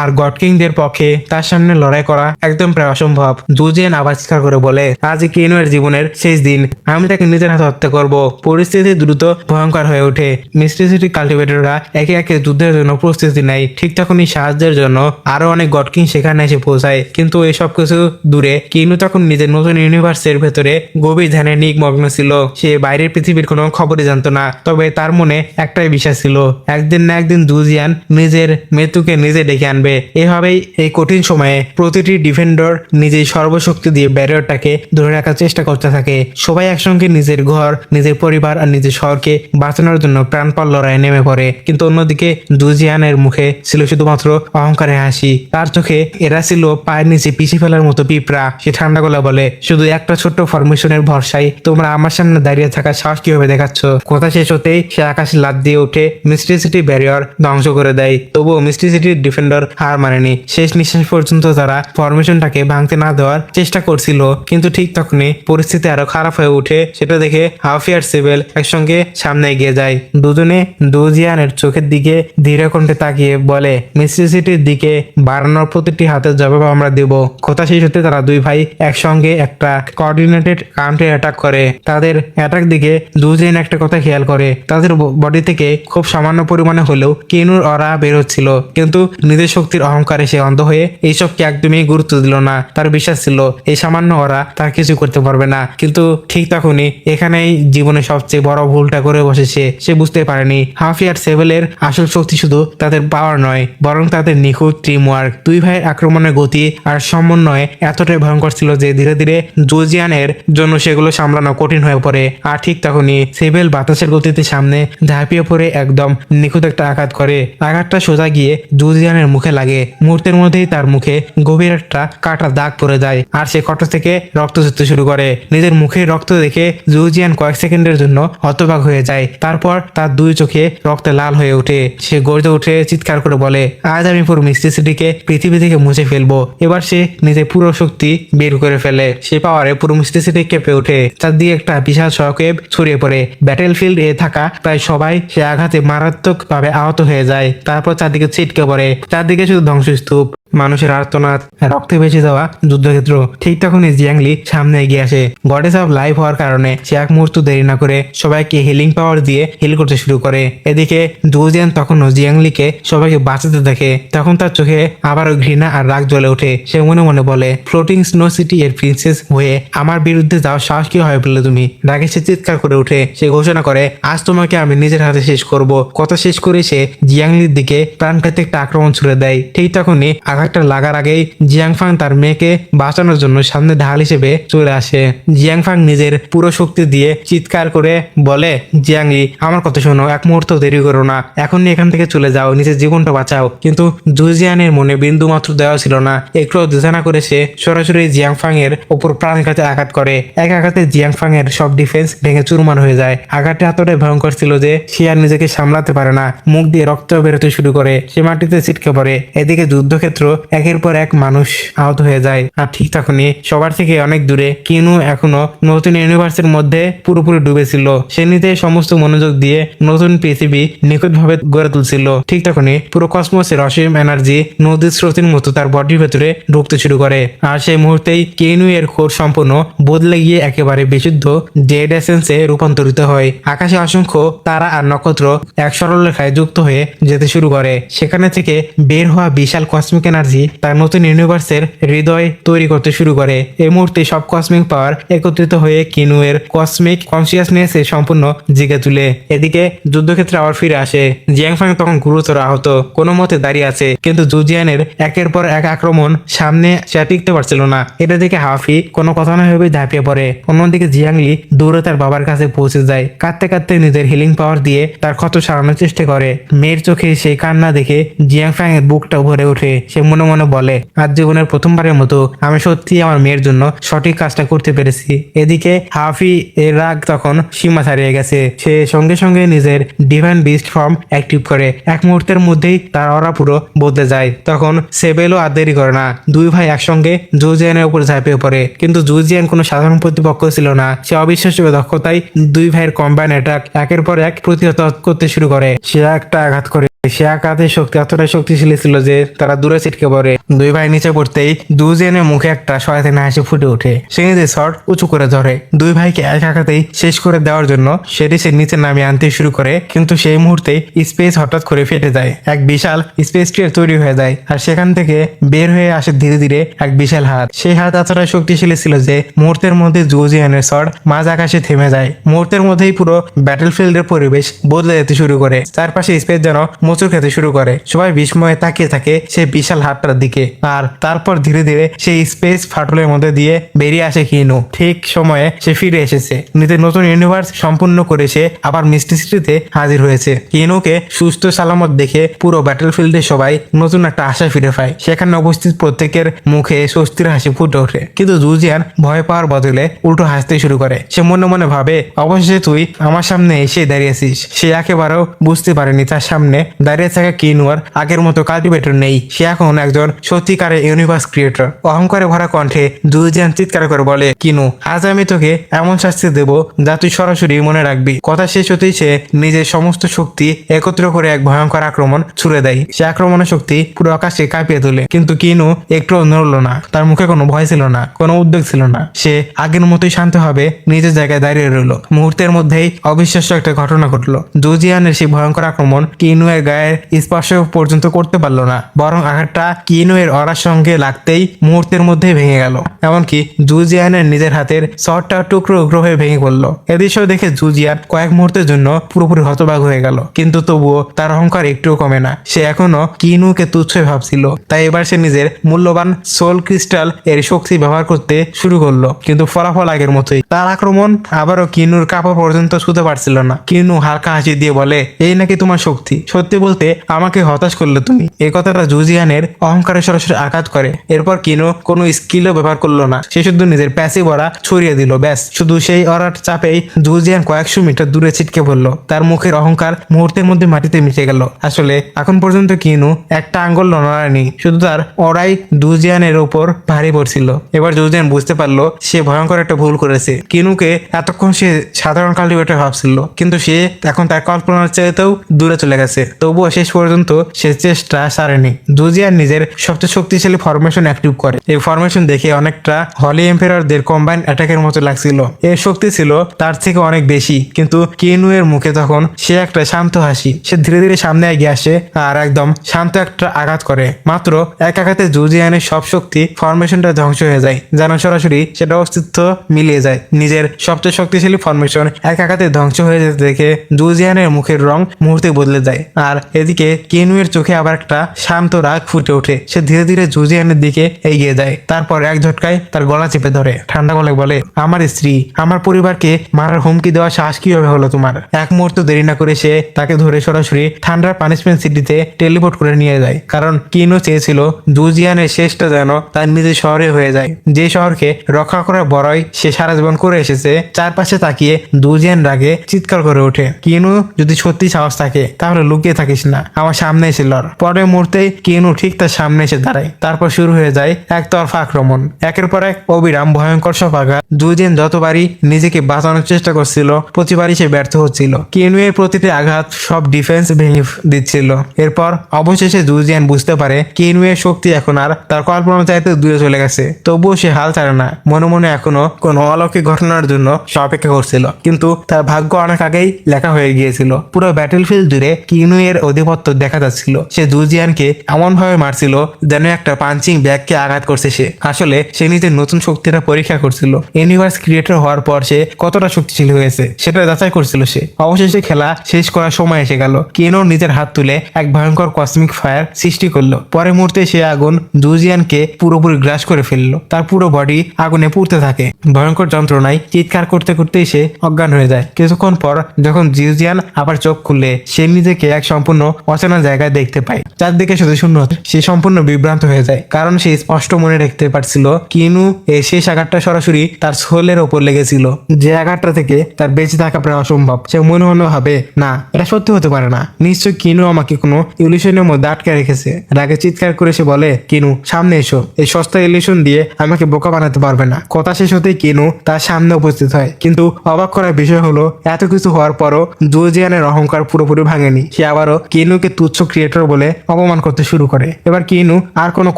আর গড কিংদের পক্ষে তার সামনে লড়াই করা একদম প্রায় অসম্ভব। জুজিয়ান আবার চিৎকার করে বলে, আজ কেনু এর জীবনের শেষ দিন, আমি তাকে নিজের হাতে হত্যা করব। পরিস্থিতি দ্রুত ভয়ঙ্কর হয়ে ওঠে। মিষ্টি সিটি কাল্টিভেটররা একে একে যুদ্ধের জন্য প্রস্তুতি নেয়। ঠিক তখনই সাহায্যের জন্য আরো অনেক গড কিং সেখানে এসে পৌঁছায়। কিন্তু এই সব কিছু দূরে কিনু তখন নিজের নতুন ইউনিভার্সের ভেতরে গভীর ধ্যানে নিমগ্ন ছিল। সে বাইরের পৃথিবীর কোনো খবরই জানতো না, তবে তার মনে একটাই বিশ্বাস ছিল, একদিন না একদিন জুজিয়ান নিজের মৃত্যুকে নিজে ডেকে আনবে। এভাবেই এই কঠিন সময়ে প্রতিটি ডিফেন্ডার নিজের সর্বশক্তি দিয়ে ব্যারিয়ারটাকে ধরে রাখার চেষ্টা করতে থাকে। সবাই একসঙ্গে নিজের ঘর, নিজের পরিবার আর নিজের শহরকে বাঁচানোর জন্য প্রাণপণ লড়াইয়ে নেমে পড়ে। কিন্তু অন্যদিকে জুজিয়ানের মুখে ছিল শুধুমাত্র অহংকারের হাসি। তার চোখে এরা ছিল পায়ের নিচে পিছিয়ে ফেলার মতো পিঁপড়া। সে ঠান্ডা গলা বলে, শুধু একটা ছোট্ট ফরমেশনের ভরসায় তোমরা আমার সামনে দাঁড়িয়ে থাকার সাহস কিভাবে দেখাচ্ছ? কথা শেষ হতেই সে আকাশে লাফ দিয়ে উঠে মিস্ট্রি সিটি ব্যারিয়ার ধ্বংস করে দেয়। তবুও মিস্ট্রি সিটির ডিফেন্ডার হার মানেনি। শেষ নিঃশ্বাস পর্যন্ত তারা ফরমেশনটাকে ভাঙতে না দেওয়ার চেষ্টা করছিল। কিন্তু ঠিক তখনই পরিস্থিতি আরো খারাপ হয়ে উঠে। সেটা দেখে হাফি আর সেবেল একসঙ্গে সামনে এগিয়ে যায়। দুজনে জুজিয়ানের চোখের দিকে ধীরে কণ্ঠে তাকিয়ে বলে, মিস্ট্রি সিটির দিকে বাড়ানোর প্রতিটি হাতের জবাব আমরা দেব। কথা শেষ হতে তারা দুই ভাই একসঙ্গে একটা কোঅর্ডিনেটেড কাউন্টার অ্যাটাক করে। তাদের অ্যাটাক দিকে জুজিয়ান একটা কথা খেয়াল করে, তাদের বডি থেকে খুব সামান্য পরিমাণে হলেও কেনুর অরা বের হচ্ছিল। কিন্তু নিজের শক্তির অহংকারে সে অন্ধ হয়ে এইসবকে একদমই গুরুত্ব দিল না। তার বিশ্বাস ছিল এই সামান্য অরা তার কিছু করতে পারবে না। কিন্তু ঠিক তখনই এখানেই জীবনে সবচেয়ে বড় ভুলটা করে বসেছে। সে বুঝতে পারেনি হাফি আর সেবেলের আসল শক্তি শুধু তাদের পাওয়ার নয়, বরং তাদের নিখুঁত টিম ওয়ার্ক। দুই ভাইয়ের আক্রমণের গতি আর সমন্বয় এতটাই ভয়ঙ্কর ছিল যে ধীরে ধীরে জুজিয়ানের জন্য সেগুলো সামলানো কঠিন হয়ে পড়ে। আর ঠিক তখনই সেবেল বাতাসের গতিতে সামনে ঝাঁপিয়ে পড়ে একদম নিখুঁত একটা আঘাত করে। আঘাতটা সোজা গিয়ে জুজিয়ানের মুখে লাগে। মুহূর্তের মধ্যেই তার মুখে গভীর একটা কাটা দাগ পড়ে যায় আর সে কষ্ট থেকে রক্ত ঝরতে শুরু করে। নিজের মুখে রক্ত দেখে জুজিয়ান কয়েক সেকেন্ডের জন্য হতবাক হয়ে যায়। তারপর তার দুই চোখে রক্তে লাল হয়ে ওঠে। সে গর্জে উঠে চিৎকার করে বলে, আজ আমি পুরো মিস্ট্রি সিটিকে পৃথিবী থেকে মুছে ফেলবো। এবার সে নিজের পুরো শক্তি বের করে ফেলে। সে পাওয়ারে পুরো মিস্ট্রি সিটি কেঁপে ওঠে। চারদিকে একটা বিশাল শকওয়েভ ছড়িয়ে পড়ে। ব্যাটেলফিল্ড এ থাকা প্রায় সবাই সে আঘাতে মারাত্মক ভাবে আহত হয়ে যায়। তারপর চারদিকে ছিটকে পড়ে। চারদিকে শুধু ধ্বংসস্তূপ, মানুষের আর্তনাদ, রক্তে ভেসে যাওয়া যুদ্ধক্ষেত্র। ঠিক তখনই জিয়াংলি সামনে এগিয়ে আসে। গডেস অফ লাইফ হওয়ার কারণে সে এক মুহূর্ত দেরি না করে সবাইকে হিলিং পাওয়ার দিয়ে হিল করতে শুরু করে। এদিকে জুজিয়ান তখনও জিয়াংলিকে সবাইকে বাঁচাতে দেখে। তখন তার চোখে আবারও ঘৃণা আর রাগ জ্বলে ওঠে। সে মনে মনে বলে, ফ্লোটিং স্নো সিটি এর প্রিন্সেস হয়ে আমার বিরুদ্ধে যাওয়ার সাহস কি হয় বলে তুমি? রাগে সে চিৎকার করে উঠে। সে ঘোষণা করে, আজ তোমাকে আমি নিজের হাতে শেষ করব। কথা শেষ করে সে জিয়াংলির দিকে প্রাণঘাতী একটা আক্রমণ ছুড়ে দেয়। ঠিক তখনই আঘাতটা লাগার আগেই জিয়াংফাং তার মেয়েকে বাঁচানোর জন্য সামনে ঢাল হিসেবে চলে আসে। জিয়াংফাং নিজের পুরো শক্তি দিয়ে চিৎকার করে বলে, জিয়াংলি আমার কথা শোনো, এক মুহূর্ত দেরি করো না, এখনই এখান থেকে চলে যাও, নিজের জীবনটা বাঁচাও। কিন্তু জুজিয়ানের মনে বিন্দু মাত্র দেওয়া ছিল না। একটু দ্বিধানা করে সে সরাসরি জিয়াংফাং এর উপর প্রাণঘাতে আঘাত করে। এক আঘাতে জিয়াংফাং এর সব ডিফেন্স ভেঙে চুরমার হয়ে যায়। আঘাতটা এতটাই ভয়ঙ্কর ছিল যে সে আর নিজেকে সামলাতে পারে না। মুখ দিয়ে রক্ত বেরোতে শুরু করে। সে মাটিতে ছিটকে পড়ে। এদিকে যুদ্ধক্ষেত্র একের পর এক মানুষ আহত হয়ে যায়। আর ঠিক তখনই সবার থেকে অনেক দূরে কিনু এখনো নতুন ইউনিভার্সের মধ্যে পুরোপুরি ডুবেছিল। সে নিজে সমস্ত মনোযোগ দিয়ে নতুন পৃথিবী নিখুঁতভাবে গড়ে তুলছিল। ঠিক তখনই পুরো কসমোসের অসীম এনার্জি নদীর স্রোতের মতো তার বডির ভেতরে ঢুকতে শুরু করে। আর সেই মুহূর্তেই কিনু এর কোর সম্পূর্ণ বদলে গিয়ে একেবারে বিশুদ্ধ জেড এসেন্সে রূপান্তরিত হয়। আকাশে অসংখ্য তারা আর নক্ষত্র এক সরলরেখায় যুক্ত হয়ে যেতে শুরু করে। সেখানে থেকে বের হওয়া বিশাল কসমিক এনার্জি তার নতুন ইউনিভার্সের হৃদয় তৈরি করতে শুরু করে। এই মুহূর্তে সব কসমিক পাওয়ার একত্রিত হয়ে কিনু এর কসমিক কনসিয়াসনেস এ সম্পূর্ণ জিগে তুলে। এদিকে যুদ্ধক্ষেত্রে আবার ফিরে আসে। জিয়াংফাং তখন গুরুতর আহত, কোনো মতে দাঁড়িয়ে আছে, কিন্তু জুজিয়ানের একের পর এক আক্রমণ সামনে সে টিকতে পারছিল না। এটা দেখে হাফি কোনো কথা না ভেবে ঝাঁপিয়ে পড়ে। অন্যদিকে জিয়াংলি দূরে তার বাবার কাছে পৌঁছে যায়। কাঁদতে কাঁদতে নিজের হিলিং পাওয়ার দিয়ে তার ক্ষত সারানোর চেষ্টা করে। মেয়ের চোখে সেই কান্না দেখে জিয়াংফাং এর বুকটা ভরে ওঠে। সে মনে মনে বলে, আজ জীবনের প্রথমবারের মতো আমি সত্যি আমার মেয়ের জন্য সঠিক কাজটা করতে পেরেছি। এদিকে হাফি এর রাগ তখন সীমা ছাড়িয়ে গেছে। সে সঙ্গে সঙ্গে নিজের ডিভাইন বিস্ট ফর্ম অ্যাক্টিভ করে। এক মুহূর্তের মধ্যেই তার অরা পুরো বদলে যায়। তখন সেবেলও আর দেরি করে না, দুই ভাই একসঙ্গে জুজিয়ানের উপর ঝাঁপিয়ে পড়ে। কিন্তু জুজিয়ান কোনো সাধারণ প্রতিপক্ষ ছিল না। সে অবিশ্বাস্য দক্ষতায় দুই ভাইয়ের কম্বাইন অ্যাটাক একের পর এক প্রতিহত করতে শুরু করে। সে একটা আঘাত করে, সে আঘাতের শক্তি এতটাই শক্তিশালী ছিল যে তারা দূরে ছিটকে পড়ে। দুই ভাই নিচে পড়তেই জুজিয়ানের মুখে একটা শয়তানি হাসি ফুটে ওঠে। সে নিজের শট উঁচু করে ধরে দুই ভাইকে এক আঘাতেই শেষ করে দেওয়ার জন্য সেটি সে নিচে নামিয়ে আনতে শুরু করে। কিন্তু সেই মুহূর্তে স্পেস হঠাৎ করে ফেটে যায়। এক বিশাল স্পেস ট্রিয়ার তৈরি হয়ে যায়। আর সেখান থেকে বের হয়ে আসে ধীরে ধীরে এক বিশাল হাত। সেই হাত এতটাই শক্তিশালী ছিল যে মুহূর্তের মধ্যে জুজিয়ানের শট মাঝ আকাশে থেমে যায়। মুহূর্তের মধ্যেই পুরো ব্যাটলফিল্ডের পরিবেশ বদলে যেতে শুরু করে। চারপাশে স্পেস যেন মোচড় খেতে শুরু করে। সবাই বিস্ময়ে তাকিয়ে থাকে সেই বিশাল হাতটার দিকে। আর তারপর ধীরে ধীরে সেই স্পেস ফাটলের মধ্যে দিয়ে বেরিয়ে আসে কিনু। ঠিক সময়ে সে ফিরে এসেছে। নিজের নতুন ইউনিভার্স সম্পূর্ণ করে সে আবার মিষ্টি সিটিতে হাজির হয়েছে। কিনুকে সুস্থ সালামত দেখে পুরো ব্যাটলফিল্ডে সবাই নতুন একটা আশা ফিরে পায়। সেখানে উপস্থিত প্রত্যেকের মুখে স্বস্তির হাসি ফুটে ওঠে। কিন্তু জুজিয়ান ভয় পাওয়ার বদলে উল্টো হাসতে শুরু করে। সে মনে মনে ভাবে, অবশেষে তুই আমার সামনে এসে দাঁড়িয়েছিস। সে একেবারেও বুঝতে পারেনি তার সামনে দাঁড়িয়ে থাকা কিনুয়ার আগের মতো কাল্টিভেটর নেই। সে এখন একজন সত্যিকারের ইউনিভার্স ক্রিয়েটর। অহংকারে ভরা কণ্ঠে জুজিয়ান চিৎকার করে বলে, কিনু, আজ আমি তোকে এমন শাস্তি দেব যা তুই সরাসরি মনে রাখবি। কথা শেষ হতেই সে নিজের সমস্ত শক্তি একত্র করে এক ভয়ঙ্কর আক্রমণ ছুড়ে দেয়। সে আক্রমণের শক্তি পুরো আকাশে কাঁপিয়ে তোলে। কিন্তু কিনু একটুও নড়ল না। তার মুখে কোনো ভয় ছিল না, কোনো উদ্বেগ ছিল না। সে আগের মতোই শান্তভাবে নিজের জায়গায় দাঁড়িয়ে রইল। মুহূর্তের মধ্যেই অবিশ্বাস্য একটা ঘটনা ঘটলো। জুজিয়ানের সেই ভয়ঙ্কর আক্রমণ কিনু এর গায়ের স্পর্শ পর্যন্ত করতে পারলো না, বরং আঘাতটা কিনু এর অরার সঙ্গে লাগতেই মুহূর্তের মধ্যেই ভেঙে গেল। এমনকি জুজিয়ানের নিজের হাতের শটটা টুকরো টুকরো হয়ে ভেঙে পড়লো। এদৃশ্য দেখে জুজিয়ান কয়েক মুহূর্তের জন্য পুরোপুরি হতবাক হয়ে গেল। কিন্তু তবুও তার অহংকার একটুও কমে না। সে এখনো কিনুকে তুচ্ছ ভাবছিল। তাই এবার সে নিজের মূল্যবান সোল ক্রিস্টাল এর শক্তি ব্যবহার করতে শুরু করলো। কিন্তু ফলাফল আগের মতোই। তার আক্রমণ আবারও কিনুর কাপড় পর্যন্ত ছুঁতে পারছিল না। কিনু হালকা হাসি দিয়ে বলে, এই নাকি তোমার শক্তি? সত্যি বলতে আমাকে হতাশ করলে তুমি। এই কথাটা জুজিয়ানের অহংকারে সরাসরি আঘাত করে। এরপর কিনু কোনো স্কিলও ব্যবহার করলো না। সে শুধু নিজের প্যাসিভ অরা ছড়িয়ে দিল। ব্যাস, শুধু সেই অরার চাপেই জুজিয়ান কয়েকশো মিটার দূরে ছিটকে পড়লো। তার মুখের অহংকার মুহূর্তের মধ্যে মাটিতে মিশে গেল। আসলে এখন পর্যন্ত কিনু একটা আঙ্গুল নড়ায়নি, শুধু তার অরাই জুজিয়ানের উপর ভারী পড়ছিল। এবার জুজিয়ান বুঝতে পারলো সে ভয়ঙ্কর একটা ভুল করেছে। কিনুকে এতক্ষণ সে সাধারণ কাল্টিভেটর ভাবছিল, কিন্তু সে এখন তার কল্পনার চাইতেও দূরে চলে গেছে। তবুও শেষ পর্যন্ত সে চেষ্টা সারেনি। জুজিয়ান নিজের সবচেয়ে শক্তিশালী ফরমেশন অ্যাক্টিভ করে। এই ফরমেশন দেখে অনেকটা হলি এম্পায়ারদের কম্বাইন অ্যাটাকের মতো লাগছিল। এর শক্তি ছিল তার থেকে অনেক বেশি। কিন্তু কিনু এর মুখে তখন সে একটা শান্ত হাসি। সে ধীরে ধীরে সামনে এগিয়ে আসে আর একদম শান্ত একটা আঘাত করে। মাত্র এক আঘাতে জুজিয়ানের সব শক্তি ফরমেশনটা ধ্বংস হয়ে যায়, যেন সরাসরি সেটা অস্তিত্ব মিলিয়ে যায়। নিজের সবচেয়ে শক্তিশালী ফরমেশন এক আঘাতে ধ্বংস হয়ে যেতে দেখে জুজিয়ানের মুখের রং মুহূর্তে বদলে যায়। আর এদিকে কিনু এর চোখে আবার একটা শান্ত রাগ ফুটে ওঠে। সে ধীরে ধীরে জুজিয়ানের দিকে এগিয়ে যায়। তারপর এক ঝটকায় তার গলা চেপে ধরে ঠান্ডা গলায় বলে, আমার স্ত্রী, আমার পরিবারকে মারার হুমকি দেওয়া সাহস কিভাবে হলো তোমার? এক মুহূর্ত দেরি না করে সে তাকে ধরে সরাসরি ঠান্ডার পানিশমেন্ট সিটিতে টেলিপোর্ট করে নিয়ে যায়। কারণ কিনু চেয়েছিল জুজিয়ানের শেষটা যেন তার নিজের শহরে হয়ে যায়, যে শহরকে রক্ষা করার বড়াই সে সারা জীবন করে এসেছে। চারপাশে তাকিয়ে জুজিয়ান রাগে চিৎকার করে ওঠে। কিনু যদি সত্যি সাহস থাকে তাহলে লুকিয়ে থাকে থাকিস না, আমার সামনে এসে লড়। পরের মুহূর্তেই কিনু ঠিক তার সামনে এসে দাঁড়ায়। তারপর শুরু হয়ে যায় একতরফা আক্রমণ। একের পর এক অবিরাম ভয়ঙ্কর সব আঘাত। জুজিয়ান যতবারই নিজেকে বাঁচানোর চেষ্টা করছিল প্রতিবারই সে ব্যর্থ হচ্ছিল। কিনু এর প্রতিটি আঘাত সব ডিফেন্স ভেঙে দিচ্ছিল। এরপর অবশেষে জুজিয়ান বুঝতে পারে কিনু এর শক্তি এখন আর তার কল্পনা চাইতে দূরে চলে গেছে। তবুও সে হাল ছাড়ে না। মনে মনে এখনো কোনো অলৌকিক ঘটনার জন্য সে অপেক্ষা করছিল, কিন্তু তার ভাগ্য অনেক আগেই লেখা হয়ে গিয়েছিল। পুরো ব্যাটেলফিল্ড জুড়ে কিনু এর আধিপত্য দেখা যাচ্ছিল। সে জুজিয়ানকে এমন ভাবে মারছিল যেন একটা পাঞ্চিং ব্যাগকে আঘাত করছে সে। আসলে সে নিজের নতুন শক্তিটা পরীক্ষা করছিল। ইউনিভার্স ক্রিয়েটর হওয়ার পর সে কতটা শক্তিশালী হয়েছে সেটা যাচাই করছিল সে। অবশেষে খেলা শেষ করার সময় এসে গেল। কিনু নিজের হাত তুলে এক ভয়ঙ্কর কসমিক ফায়ার সৃষ্টি করলো। পরের মুহূর্তে সে আগুন জুজিয়ানকে পুরোপুরি গ্রাস করে ফেললো। তার পুরো বডি আগুনে পুড়তে থাকে। ভয়ঙ্কর যন্ত্রণায় চিৎকার করতে করতেই সে অজ্ঞান হয়ে যায়। কিছুক্ষণ পর যখন জুজিয়ান আবার চোখ খুলে সে নিজেকে এক সম্পূর্ণ অচেনা জায়গায় দেখতে পায়। চারদিকে শুধু শূন্যতা। সে সম্পূর্ণ বিভ্রান্ত হয়ে যায়, কারণ সে স্পষ্ট মনে রাখতে পারছিল কিনু এই শেষ আঘাতটা সরাসরি তার সোলের ওপর লেগেছিল, যে আঘাতটা থেকে তার বেঁচে থাকা প্রায় অসম্ভব। সে মনে মনে ভাবে, না, এটা সত্যি হতে পারে না। নিশ্চয় কিনু আমাকে কোনো ইলিউশনের মধ্যে আটকে রেখেছে। রাগে চিৎকার করে সে বলে, কিনু সামনে এসো, এই সস্তা ইলিউশন দিয়ে আমাকে বোকা বানাতে পারবে না। কথা শেষ হতেই কিনু তার সামনে উপস্থিত হয়। কিন্তু অবাক করার বিষয় হলো এত কিছু হওয়ার পরও জুজিয়ানের অহংকার পুরোপুরি ভাঙেনি। সে আবারও কিনুকে তুচ্ছ ক্রিয়েটর বলে অপমান করতে শুরু করে। এবার কিনু আর কোনো